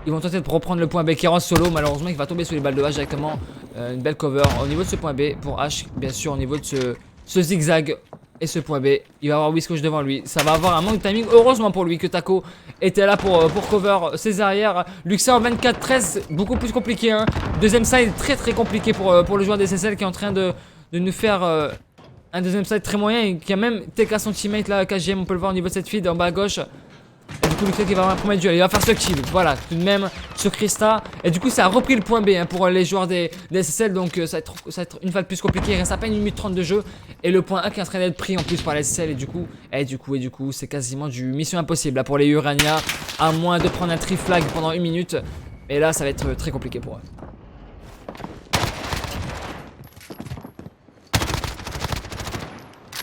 Ils vont tenter de reprendre le point B. Keros solo, malheureusement, il va tomber sous les balles de H directement. Une belle cover au niveau de ce point B pour H, bien sûr, au niveau de ce zigzag et ce point B. Il va avoir Whiskoch devant lui. Ça va avoir un manque de timing. Heureusement pour lui que Taco était là pour cover ses arrières. Luxa en 24-13, beaucoup plus compliqué. Hein. Deuxième side très compliqué pour le joueur des SSL qui est en train de nous faire. Un deuxième side très moyen et qui a même TK son teammate là, KGM, on peut le voir au niveau de cette feed en bas à gauche. Et du coup, Luxa qui va avoir un premier duel, il va faire ce kill, voilà, tout de même sur Krista. Et du coup, ça a repris le point B hein, pour les joueurs des SSL, donc ça va être une fois de plus compliqué. Il reste à peine 1 minute 30 de jeu. Et le point A qui est en train d'être pris en plus par les SSL. Et du coup, c'est quasiment du mission impossible là, pour les Urania, à moins de prendre un tri-flag pendant 1 minute. Et là, ça va être très compliqué pour eux.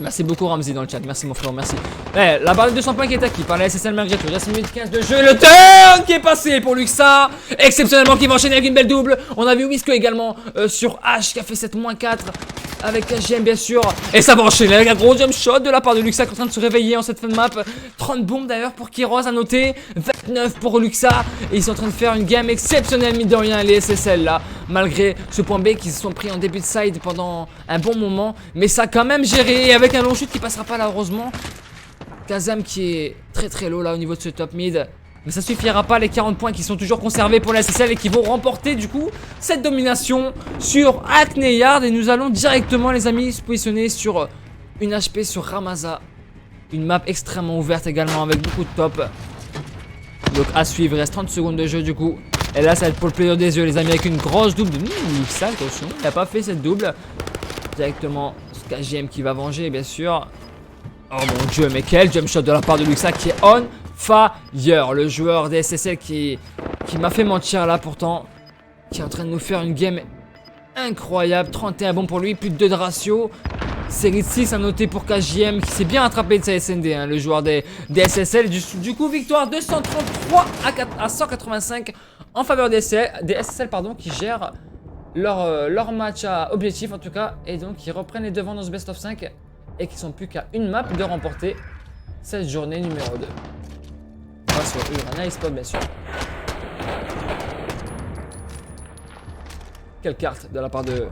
Merci beaucoup Ramsey dans le chat, merci mon frère, merci. Ouais, la barre de 200 points qui est acquis par la SSL malgré tout. Il reste 1 minute 15 de jeu, le turn qui est passé pour Luxa. Exceptionnellement qui va enchaîner avec une belle double. On a vu Wisco également sur H qui a fait cette -4 avec KGM bien sûr. Et ça va enchaîner avec un gros jump shot de la part de Luxa qui est en train de se réveiller en cette fin de map. 30 bombes d'ailleurs pour Keros à noter, 29 pour Luxa. Et ils sont en train de faire une game exceptionnelle mine de rien les SSL là. Malgré ce point B qu'ils se sont pris en début de side pendant un bon moment. Mais ça a quand même géré avec un long shoot qui passera pas là heureusement. Kazam qui est très low là au niveau de ce top mid. Mais ça suffira pas, les 40 points qui sont toujours conservés pour la SSL et qui vont remporter du coup cette domination sur Hackney Yard. Et nous allons directement les amis se positionner sur une HP sur Ramazza. Une map extrêmement ouverte également avec beaucoup de top. Donc à suivre, il reste 30 secondes de jeu du coup. Et là ça va être pour le plaisir des yeux les amis avec une grosse double de ça, attention, il n'a pas fait cette double. Directement KGM qui va venger bien sûr. Oh mon dieu, mais quel jump shot de la part de Luxa qui est on fire. Le joueur des SSL qui m'a fait mentir là pourtant. Qui est en train de nous faire une game incroyable. 31 bombes pour lui, plus de 2 de ratio. Série de 6 à noter pour KGM qui s'est bien attrapé de sa SND, hein, le joueur des SSL. Du coup, victoire 233 à 185 en faveur des SSL pardon, qui gèrent leur match à objectif en tout cas. Et donc, qui reprennent les devants dans ce best of 5 et qui sont plus qu'à une map de remporter cette journée numéro 2. Grâce au Urania eSport bien sûr. Quelle carte de la part de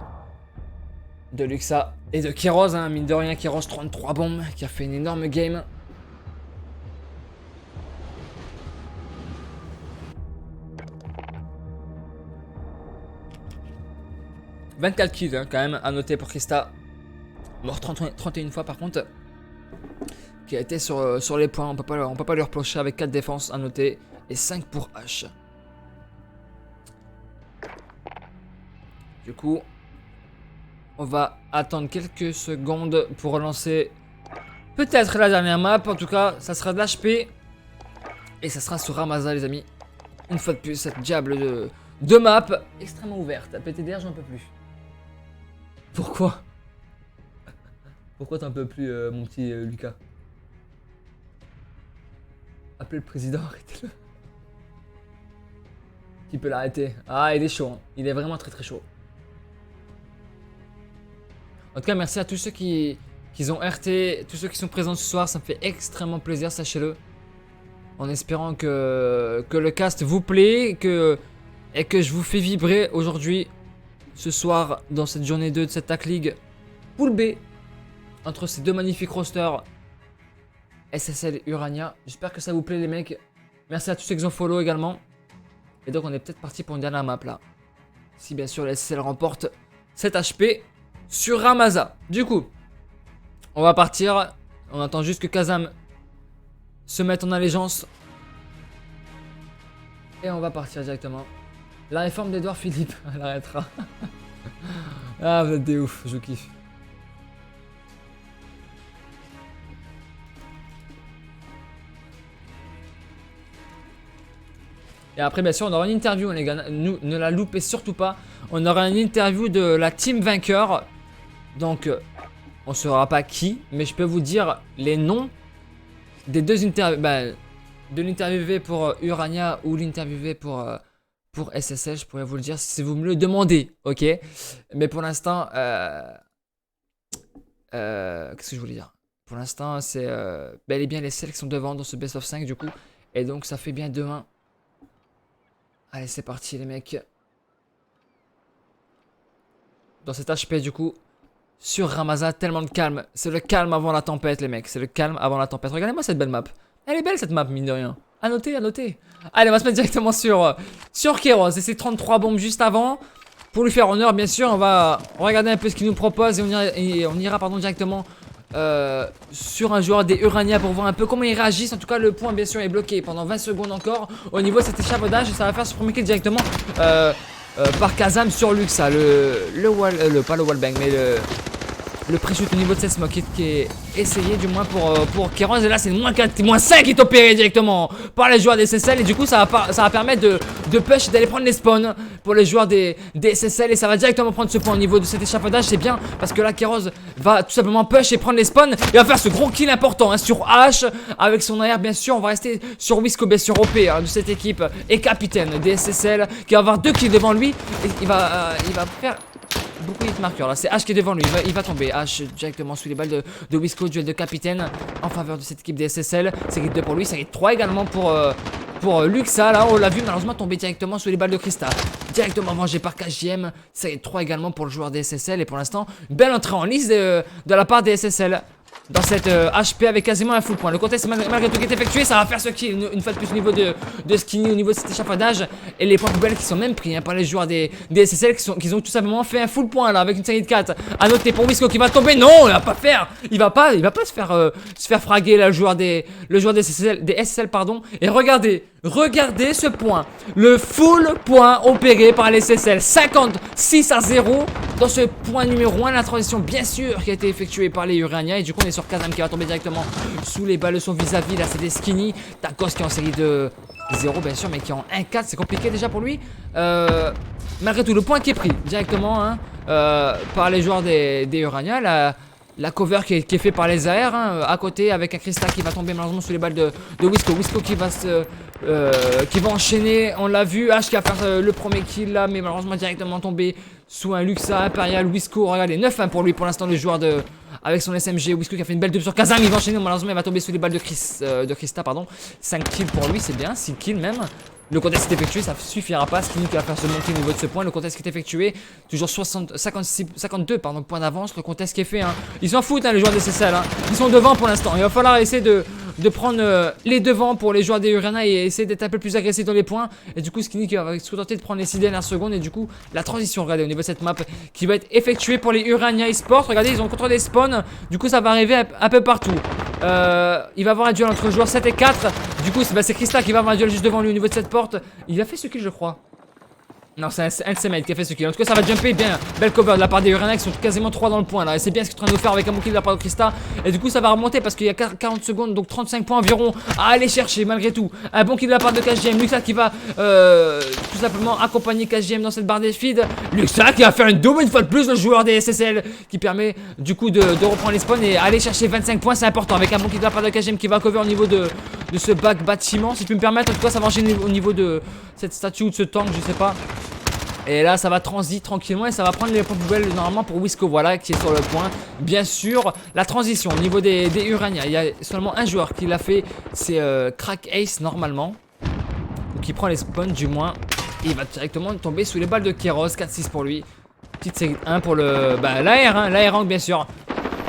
Luxa et de Keros, hein, mine de rien, Keros 33 bombes, qui a fait une énorme game. « 24 kills hein, quand même à noter pour Krista. Mort 31 fois par contre. Qui a été sur les points, on peut pas lui reprocher avec 4 défenses à noter. Et 5 pour H. Du coup, on va attendre quelques secondes pour relancer peut-être la dernière map. En tout cas, ça sera de l'HP. Et ça sera sur Ramazza, les amis. Une fois de plus, cette diable de map extrêmement ouverte. À PTDR, j'en peux plus. Pourquoi? Pourquoi t'en peux plus, mon petit Lucas? Appelez le président, arrêtez-le. Qui peut l'arrêter? Ah, il est chaud, hein. Il est vraiment très chaud. En tout cas, merci à tous ceux qui ont RT, tous ceux qui sont présents ce soir, ça me fait extrêmement plaisir, sachez-le. En espérant que le cast vous plaît et que je vous fais vibrer aujourd'hui, ce soir, dans cette journée 2 de cette TAC League Pool B, entre ces deux magnifiques rosters, SSL et Urania. J'espère que ça vous plaît les mecs. Merci à tous ceux qui ont follow également. Et donc on est peut-être parti pour une dernière map là. Si bien sûr la SSL remporte 7 HP sur Ramazza. Du coup, on va partir. On attend juste que Kazam se mette en allégeance. Et on va partir directement. La réforme d'Edouard Philippe, elle arrêtera. Ah, vous êtes des ouf, je vous kiffe. Et après, bien sûr, on aura une interview, les gars. Nous, ne la loupez surtout pas. On aura une interview de la team vainqueur. Donc, on ne saura pas qui, mais je peux vous dire les noms des deux interviews. Bah, de l'interviewé pour Urania ou l'interviewé pour SSL. Je pourrais vous le dire si vous me le demandez, ok? Mais pour l'instant, qu'est-ce que je voulais dire? Pour l'instant, c'est bel et bien les celles qui sont devant dans ce best of 5 du coup. Et donc, ça fait bien demain. Allez, c'est parti les mecs. Dans cet HP du coup, sur Ramazza, tellement de calme. C'est le calme avant la tempête les mecs. C'est le calme avant la tempête. Regardez-moi cette belle map. Elle est belle cette map mine de rien. À noter, à noter. Allez, on va se mettre directement sur Kéros. Et ses 33 bombes juste avant. Pour lui faire honneur, bien sûr, on va regarder un peu ce qu'il nous propose. Et on ira pardon, directement sur un joueur des Urania pour voir un peu comment ils réagissent. En tout cas, le point, bien sûr, est bloqué pendant 20 secondes encore. Au niveau de cet échafaudage, ça va faire ce premier kill directement par Kazam sur Luxa. Pas le wallbang, mais le pré-shoot au niveau de cette smoke qui est essayé du moins pour Kéros. Et là c'est moins 4, moins 5 qui est opéré directement par les joueurs des SSL. Et du coup ça va permettre de push et d'aller prendre les spawns pour les joueurs des SSL. Et ça va directement prendre ce point au niveau de cet échafaudage. C'est bien parce que là Kéros va tout simplement push et prendre les spawns. Et va faire ce gros kill important hein, sur H avec son arrière bien sûr. On va rester sur Wisco bien sûr OP hein, de cette équipe et capitaine des SSL qui va avoir 2 kills devant lui. Et il va faire beaucoup de hit marqueurs là, c'est H qui est devant lui, il va tomber. H directement sous les balles de Wisco, duel de capitaine en faveur de cette équipe des SSL. C'est hit 2 pour lui, c'est hit 3 également pour Luxa. Là on l'a vu malheureusement tomber directement sous les balles de Krista. Directement vengé par KJM, c'est hit 3 également pour le joueur des SSL. Et pour l'instant, belle entrée en lice de la part des SSL. Dans cette HP avec quasiment un full point. Le contest malgré tout qui est effectué, ça va faire ce kill une fois de plus au niveau de Skinny, au niveau de cet échafaudage. Et les points poubelles qui sont même pris hein, par les joueurs des SSL qui ont tout simplement fait un full point là avec une série de 4. A noter pour Wisco qui va tomber. Non, il va pas faire. Il va pas se faire fraguer là, le joueur des SSL pardon. Et regardez ce point. Le full point opéré par les SSL. 56-0 dans ce point numéro 1. La transition bien sûr qui a été effectuée par les Urania. Et du coup on est sur Kazam qui va tomber directement sous les balles de son vis-à-vis. Là c'est des Skinny. Takos qui est en série de 0 bien sûr mais qui est en 1-4. C'est compliqué déjà pour lui. Malgré tout le point qui est pris directement hein, par les joueurs des Urania. La cover qui est fait par les AR hein, à côté avec un Krista qui va tomber malheureusement sous les balles de Wisco. Wisco qui va enchaîner, on l'a vu. H qui va faire le premier kill là mais malheureusement directement tombé sous un Luxa Imperial. Wisco, regardez 9-1 pour lui pour l'instant le joueur avec son SMG. Wisco qui a fait une belle double sur Kazam, il va enchaîner malheureusement il va tomber sous les balles de Krista pardon. 5 kills pour lui c'est bien, 6 kills même. Le contest est effectué, ça suffira pas. Skinny qui va faire ce monter au niveau de ce point. Le contest qui est effectué, toujours 52 pardon, points d'avance. Le contest qui est fait, hein. Ils s'en foutent hein, les joueurs des SSL hein. Ils sont devant pour l'instant. Il va falloir essayer de prendre les devants pour les joueurs des Urania et essayer d'être un peu plus agressif dans les points. Et du coup Skinny qui va se contenter de prendre les 6 dernières secondes. Et du coup la transition, regardez au niveau de cette map qui va être effectuée pour les Urania eSports. Regardez ils ont contrôlé les spawns. Du coup ça va arriver un peu partout. Il va avoir un duel entre joueurs 7 et 4. Du coup c'est Krista qui va avoir un duel juste devant lui au niveau de cette porte. Il a fait ce kill je crois. Non, c'est un de ses mates qui a fait ce kill. En tout cas, ça va jumper bien. Belle cover de la part des Urania qui sont quasiment 3 dans le point là. Et c'est bien ce qu'ils sont en train de nous faire avec un bon kill de la part de Krista. Et du coup, ça va remonter parce qu'il y a 40 secondes, donc 35 points environ à aller chercher malgré tout. Un bon kill de la part de KGM. Luxa qui va tout simplement accompagner KGM dans cette barre des feeds. Luxa qui va faire une double une fois de plus, le joueur des SSL qui permet du coup de reprendre les spawns et aller chercher 25 points. C'est important avec un bon kill de la part de KGM qui va cover au niveau de ce back bâtiment. Si tu peux me permettre, en tout cas, ça va enchaîner au niveau de cette statue ou de ce tank, je sais pas. Et là ça va transit tranquillement et ça va prendre les points poubelles normalement pour Wisco, voilà, qui est sur le point. Bien sûr, la transition au niveau des Urania, il y a seulement un joueur qui l'a fait, c'est Crack Ace normalement. Donc il prend les spawns du moins. Et il va directement tomber sous les balles de Keros, 4-6 pour lui. Petite série 1 pour le l'AR rank bien sûr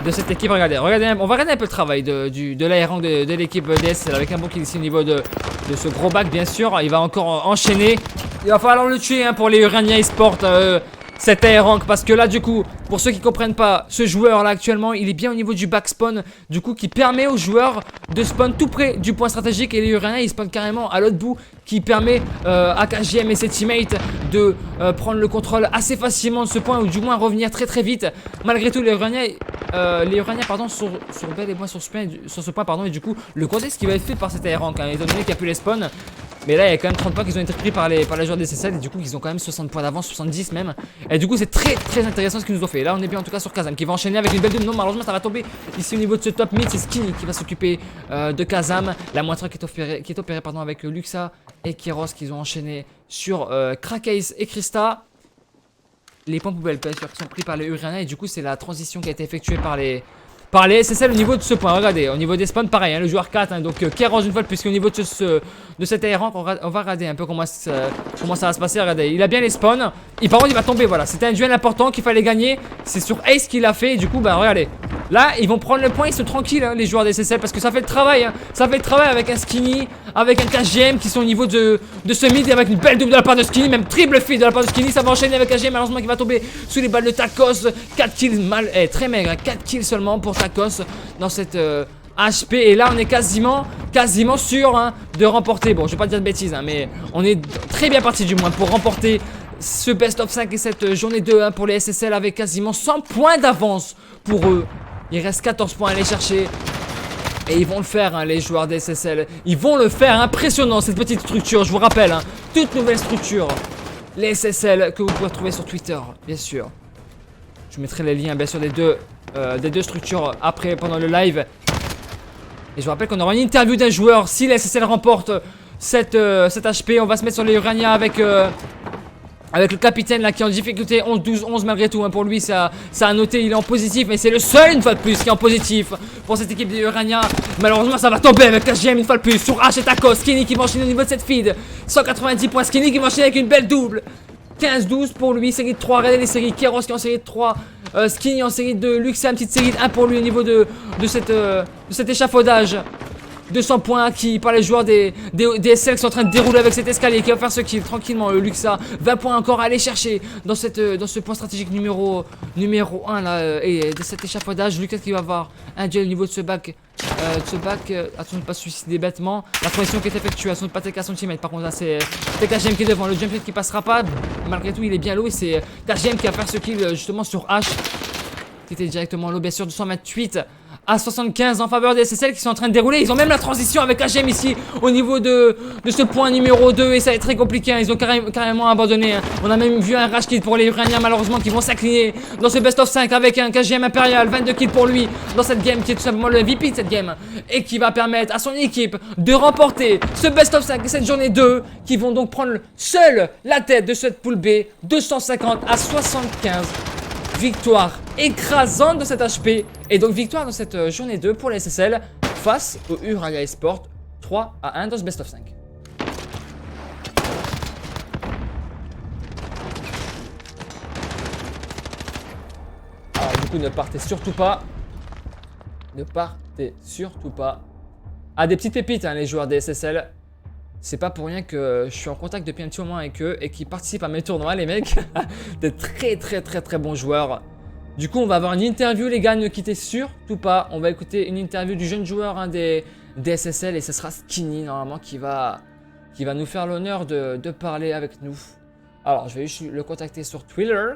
de cette équipe. Regardez, on va regarder un peu le travail de l'AR rank de l'équipe DS avec un bon kill ici au niveau de ce gros back bien sûr. Il va encore enchaîner. Il va falloir le tuer hein, pour les Urania eSport, cet AR rank, parce que là du coup, pour ceux qui comprennent pas, ce joueur là actuellement, il est bien au niveau du back spawn, du coup qui permet aux joueurs de spawn tout près du point stratégique, et les Urania ils spawnent carrément à l'autre bout, qui permet à KGM et ses teammates de prendre le contrôle assez facilement de ce point, ou du moins revenir très vite. Malgré tout, les Urania pardon, sont bel et bien sur ce point pardon, et du coup le contexte qui va être fait par cet AR rank, hein, étant donné qu'il n'y a plus les spawns. Mais là il y a quand même 30 points qui ont été pris par les joueurs des SSL, et du coup ils ont quand même 60 points d'avance, 70 même. Et du coup c'est très intéressant ce qu'ils nous ont fait. Là on est bien en tout cas sur Kazam qui va enchaîner avec une belle double. Non, malheureusement ça va tomber ici au niveau de ce top mid. C'est Skinny qui va s'occuper de Kazam. La moitié qui est opérée pardon, avec Luxa et Keros qui ont enchaîné sur Crack Ace et Krista. Les points poubelles bien sûr qui sont pris par les Urania, et du coup c'est la transition qui a été effectuée par les SSL au niveau de ce point. Regardez, au niveau des spawns pareil, hein, le joueur 4 hein, donc Keros une fois de plus, au niveau de cet AR rank, on va regarder un peu comment ça va se passer. Regardez, il a bien les spawns, et par contre il va tomber, voilà, c'était un duel important qu'il fallait gagner. C'est sur Ace qu'il a fait, et du coup bah regardez, là ils vont prendre le point, ils sont tranquilles hein, les joueurs des SSL, parce que ça fait le travail hein. Ça fait le travail avec un Skinny, avec un KGM qui sont au niveau de ce mid, et avec une belle double de la part de Skinny, même triple feed de la part de Skinny. Ça va enchaîner avec KGM malheureusement qui va tomber sous les balles de Tacos. 4 kills très maigre, 4 kills seulement pour Tacos dans cette HP, et là on est quasiment sûr hein, de remporter. Bon, je vais pas dire de bêtises hein, mais on est très bien parti du moins pour remporter ce best of 5 et cette journée 2 hein, pour les SSL, avec quasiment 100 points d'avance pour eux. Il reste 14 points à aller chercher. Et ils vont le faire hein, les joueurs des SSL. Ils vont le faire, impressionnant cette petite structure. Je vous rappelle, hein, toute nouvelle structure, les SSL, que vous pouvez trouver sur Twitter, bien sûr. Je mettrai les liens bien sûr des deux structures après, pendant le live. Et je vous rappelle qu'on aura une interview d'un joueur si les SSL remporte cette HP. On va se mettre sur les Urania avec le capitaine là qui est en difficulté 11-12-11 malgré tout hein. Pour lui ça a noté, il est en positif, mais c'est le seul une fois de plus qui est en positif pour cette équipe des Urania. Malheureusement ça va tomber avec KGM une fois de plus sur H et Tacos. Skinny qui va enchaîner au niveau de cette feed, 190 points. Skinny qui va enchaîner avec une belle double, 15-12 pour lui, série de 3. Regardez les séries, Keros qui est en série de 3, Skinny en série de Luxa, une petite série de 1 pour lui au niveau de cet échafaudage. 200 points acquis par les joueurs des SL qui sont en train de dérouler avec cet escalier, qui va faire ce kill tranquillement. Le Luxa, 20 points encore à aller chercher dans ce point stratégique numéro 1 là, et de cet échafaudage. Luxa qui va avoir un duel au niveau de ce bac. Attention de ne pas se suicider bêtement. La pression qui est effectuée, attention de ne pas take à son teammate. Par contre là c'est KGM qui est devant, le jump shot qui passera pas. Malgré tout il est bien low, et c'est KGM qui va faire ce kill justement sur H, qui était directement low bien sûr. 228 à 75 en faveur des SSL qui sont en train de dérouler. Ils ont même la transition avec KGM ici au niveau de ce point numéro 2, et ça va être très compliqué hein. Ils ont carrément abandonné hein. On a même vu un rush kill pour les Uraniens malheureusement, qui vont s'incliner dans ce best of 5 avec un KGM impérial. 22 kills pour lui dans cette game, qui est tout simplement le MVP de cette game, et qui va permettre à son équipe de remporter ce best of 5 et cette journée 2, qui vont donc prendre seul la tête de cette poule B, 250 à 75. Victoire écrasante de cette HP, et donc victoire dans cette journée 2 pour les SSL face au Urania eSport, 3-1 dans ce best of 5. Alors du coup ne partez surtout pas. Ne partez surtout pas. Ah, des petites pépites hein, les joueurs des SSL. C'est pas pour rien que je suis en contact depuis un petit moment avec eux et qui participent à mes tournois, les mecs. Des très bons joueurs. Du coup on va avoir une interview les gars, ne quittez surtout pas. On va écouter une interview du jeune joueur hein, des SSL, et ce sera Skinny normalement qui va nous faire l'honneur de parler avec nous. Alors, je vais juste le contacter sur Twitter.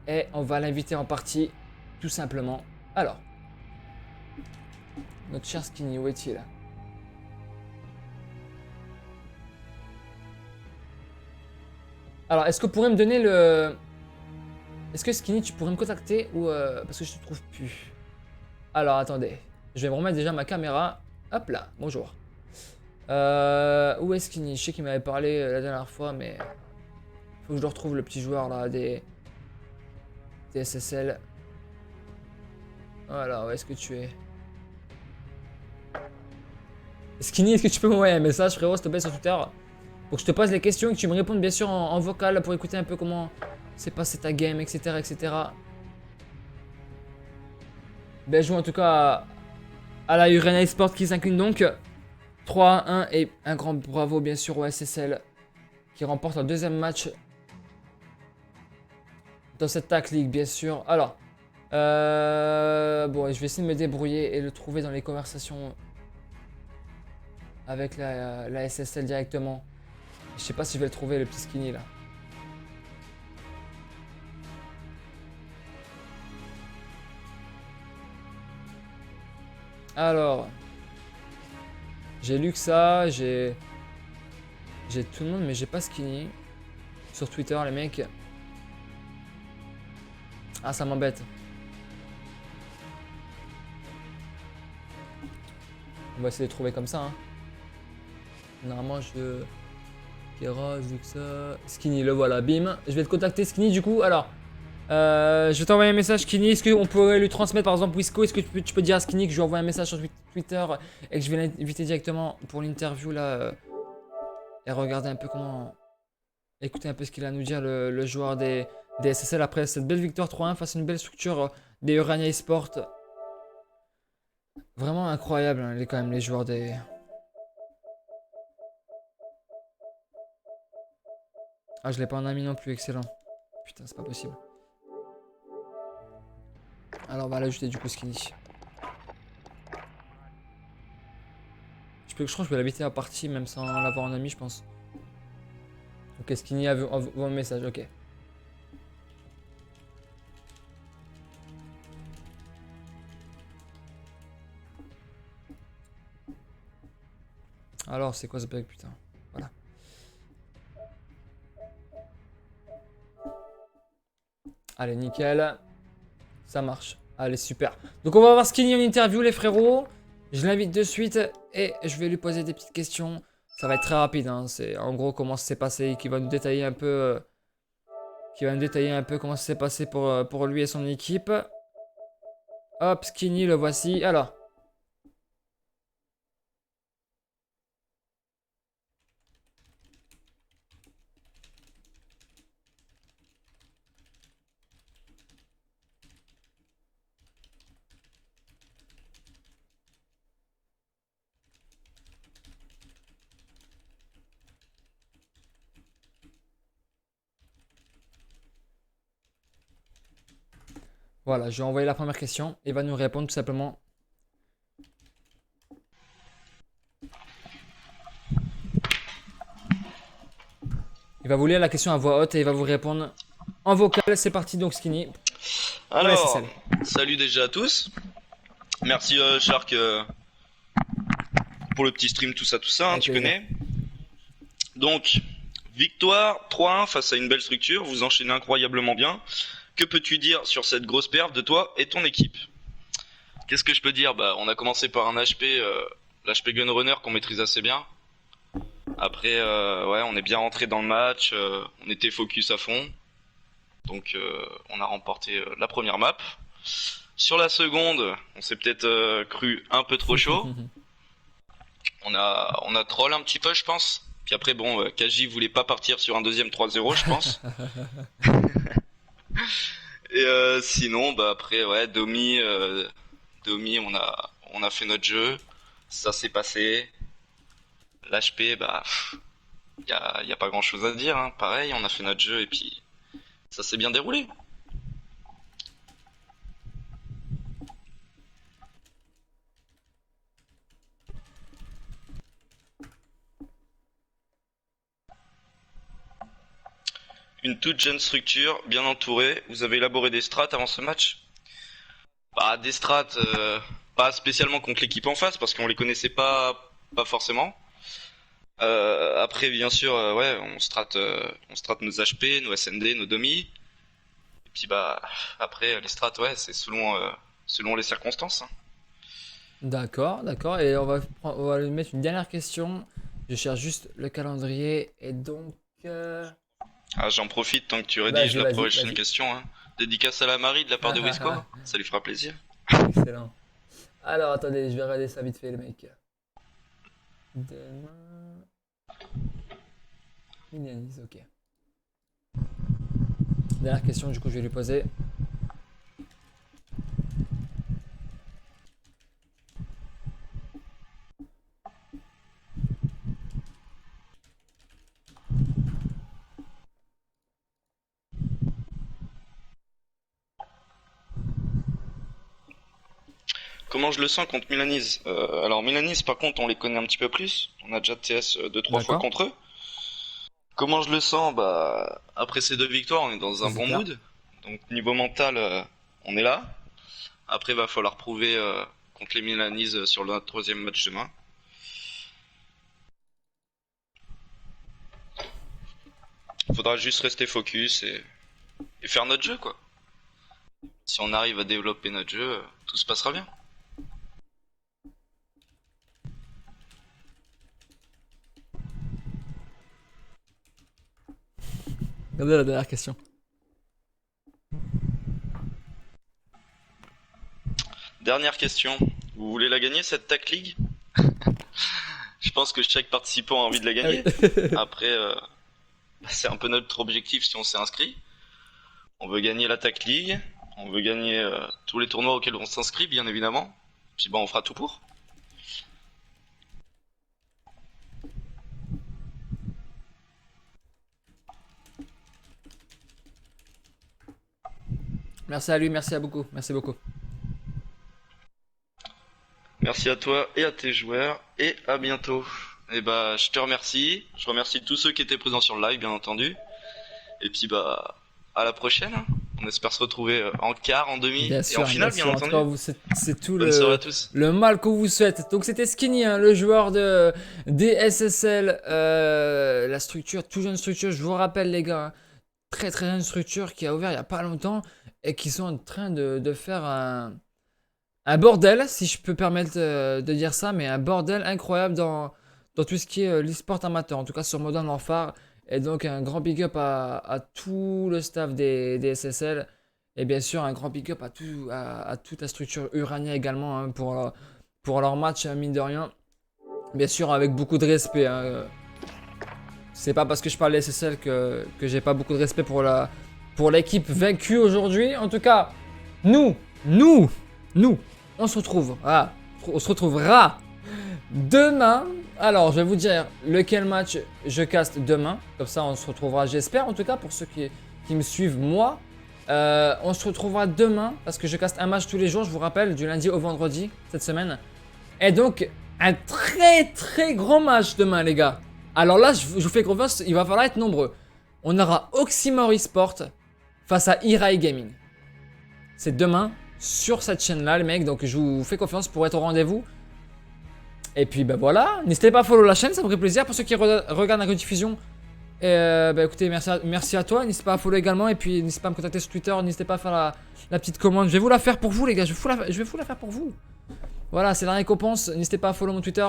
Et on va l'inviter en partie, tout simplement. Alors, notre cher Skinny, où est-il? Alors, est-ce que vous pourriez me donner le... Est-ce que Skinny, tu pourrais me contacter ou... Parce que je te trouve plus. Alors, attendez. Je vais me remettre déjà ma caméra. Hop là, bonjour. Où est Skinny? Je sais qu'il m'avait parlé la dernière fois, mais... Faut que je le retrouve, le petit joueur là, des SSL. Voilà, où est-ce que tu es? Skinny, est-ce que tu peux m'envoyer un message, frérot, s'il te plaît, sur Twitter? Pour que je te pose les questions et que tu me répondes bien sûr en vocal pour écouter un peu comment s'est passé ta game, etc. etc. Bien joué en tout cas à la Urena Sport qui s'incline donc 3-1 et un grand bravo bien sûr au SSL qui remporte un deuxième match dans cette TAC League bien sûr. Alors, bon, je vais essayer de me débrouiller et le trouver dans les conversations avec la SSL directement. Je sais pas si je vais le trouver, le petit Skinny là. Alors, j'ai lu que ça, j'ai tout le monde, mais j'ai pas Skinny. Sur Twitter, les mecs. Ah, ça m'embête. On va essayer de trouver comme ça. Hein. Normalement, je... Kera, Zuxa... Skinny, le voilà, bim. Je vais te contacter, Skinny, du coup. Alors, je vais t'envoyer un message, Skinny. Est-ce qu'on pourrait lui transmettre, par exemple, Wisco? Est-ce que tu peux dire à Skinny que je lui envoie un message sur Twitter et que je vais l'inviter directement pour l'interview, là et regarder un peu comment... Écouter un peu ce qu'il a à nous dire, le joueur des SSL après cette belle victoire 3-1 face à une belle structure des Urania eSport. Vraiment incroyable, hein, quand même, les joueurs des... Ah, je l'ai pas en ami non plus, excellent. Putain, c'est pas possible. Alors, on va l'ajouter du coup, Skinny. Je crois que je vais l'inviter à partie, même sans l'avoir en ami, je pense. Ok, Skinny envoie un message, ok. Alors, c'est quoi ce bug, putain? Voilà. Allez, nickel. Ça marche. Allez, super. Donc, on va voir Skinny en interview, les frérots. Je l'invite de suite et je vais lui poser des petites questions. Ça va être très rapide, hein. C'est en gros comment ça s'est passé, qui va nous détailler un peu... comment ça s'est passé pour lui et son équipe. Hop, Skinny, le voici. Alors. Voilà, je vais envoyer la première question. Il va nous répondre tout simplement. Il va vous lire la question à voix haute et il va vous répondre en vocal. C'est parti donc, Skinny. Pour la Alors, SSL. salut déjà à tous. Merci Shark pour le petit stream, tout ça, hein, Avec tu plaisir. connais. Donc, victoire 3-1 face à une belle structure, vous enchaînez incroyablement bien. Que peux-tu dire sur cette grosse perf de toi et ton équipe? Qu'est-ce que je peux dire? Bah, on a commencé par un HP, l'HP Gunrunner qu'on maîtrise assez bien. Après, ouais, on est bien rentré dans le match, on était focus à fond. Donc, on a remporté la première map. Sur la seconde, on s'est peut-être cru un peu trop chaud. On a troll un petit peu, je pense. Puis après, bon, Kaji voulait pas partir sur un deuxième 3-0, je pense. Et sinon, bah après, ouais, Domi, on a fait notre jeu. Ça s'est passé. L'HP, bah, y a pas grand chose à dire, hein. Pareil, on a fait notre jeu et puis ça s'est bien déroulé. une toute jeune structure, bien entourée. Vous avez élaboré des strats avant ce match? Bah, des strats, pas spécialement contre l'équipe en face, parce qu'on les connaissait pas forcément. Après, bien sûr, ouais, on strate nos HP, nos SND, nos domi. Et puis bah, après, les strats, ouais, c'est selon les circonstances, hein. D'accord, d'accord. Et on va lui mettre une dernière question. Je cherche juste le calendrier. Et donc. Ah, j'en profite tant que tu rédiges Vas-y, la vas-y, prochaine vas-y. question, hein. Dédicace à la Marie de la part Ah, de ah, Wisco, ah. ça lui fera plaisir. Excellent. Alors, attendez, je vais regarder ça vite fait, le mec. Demain. Minianis, ok. Dernière question, du coup, je vais lui poser. Comment je le sens contre Milanise? Alors Milanise, par contre, on les connaît un petit peu plus. On a déjà TS 2-3 fois D'accord. contre eux. Comment je le sens? Bah, après ces 2 victoires, on est dans C'est un bon super. mood. Donc niveau mental, on est là. Après, va falloir prouver contre les Milanese sur le troisième match demain. Faudra juste rester focus et faire notre jeu, quoi. Si on arrive à développer notre jeu, tout se passera bien. Regardez la dernière question. Dernière question. Vous voulez la gagner, cette TAC League? Je pense que chaque participant a envie de la Ah oui. gagner. Après, c'est un peu notre objectif si on s'est inscrit. On veut gagner la TAC League. On veut gagner tous les tournois auxquels on s'inscrit, bien évidemment. Puis bon, on fera tout pour. Merci à lui, merci à beaucoup. Merci beaucoup. Merci à toi et à tes joueurs. Et à bientôt. Et bah, je te remercie. Je remercie tous ceux qui étaient présents sur le live, bien entendu. Et puis bah, à la prochaine, hein. On espère se retrouver en quart, en demi et en Bien finale, bien sûr. En tout cas, entendu. c'est tout Bonne soirée à tous. le mal qu'on vous souhaite. Donc, c'était Skinny, hein, le joueur de DSSL, la structure, tout jeune structure. Je vous rappelle, les gars, hein, très très jeune structure qui a ouvert il y a pas longtemps et qui sont en train de faire un bordel, si je peux permettre de dire ça, mais un bordel incroyable dans tout ce qui est l'e-sport amateur, en tout cas sur Modern Warfare. Et donc un grand big up à tout le staff des SSL. Et bien sûr un grand big up à toute la structure Urania également, hein, pour leur match, hein, mine de rien. Bien sûr avec beaucoup de respect, hein. C'est pas parce que je parle des SSL que j'ai pas beaucoup de respect pour l'équipe vaincue aujourd'hui. En tout cas, nous, nous, nous, on se retrouve. Ah, on se retrouvera demain. Alors, je vais vous dire lequel match je caste demain. Comme ça, on se retrouvera, j'espère, en tout cas, pour ceux qui me suivent, moi. On se retrouvera demain parce que je caste un match tous les jours, je vous rappelle, du lundi au vendredi cette semaine. Et donc, un très très grand match demain, les gars. Alors là, je vous fais confiance, il va falloir être nombreux. On aura Oxymore Esport face à Irai Gaming. C'est demain sur cette chaîne-là, les mecs. Donc, je vous fais confiance pour être au rendez-vous. Et puis, bah voilà. N'hésitez pas à follow la chaîne, ça me ferait plaisir. Pour ceux qui regardent la rediffusion, bah écoutez, merci à toi. N'hésitez pas à follow également. Et puis, n'hésitez pas à me contacter sur Twitter. N'hésitez pas à faire la petite commande. Je vais vous la faire pour vous, les gars. Je vais vous la faire pour vous. Voilà, c'est la récompense. N'hésitez pas à follow mon Twitter.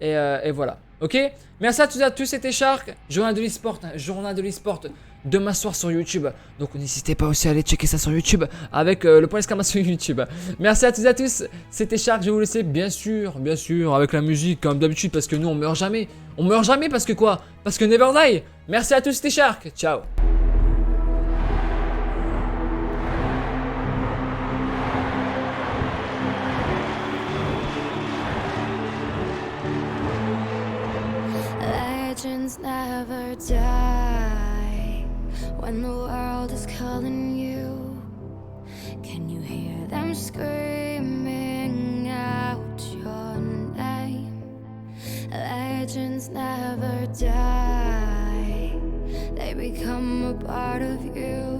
Et voilà. Ok? Merci à tous et à tous. C'était Shark. Journal de l'e-sport. Journal de l'e-sport. Demain soir sur YouTube. Donc n'hésitez pas aussi à aller checker ça sur YouTube. Avec le point d'exclamation YouTube. Merci à tous et à tous. C'était Shark. Je vais vous laisser bien sûr. Avec la musique comme d'habitude. Parce que nous on meurt jamais. On meurt jamais parce que quoi? Parce que never die. Merci à tous. C'était Shark. Ciao. Legends never die when the world is calling you. Can you hear them screaming out your name? Legends never die, they become a part of you.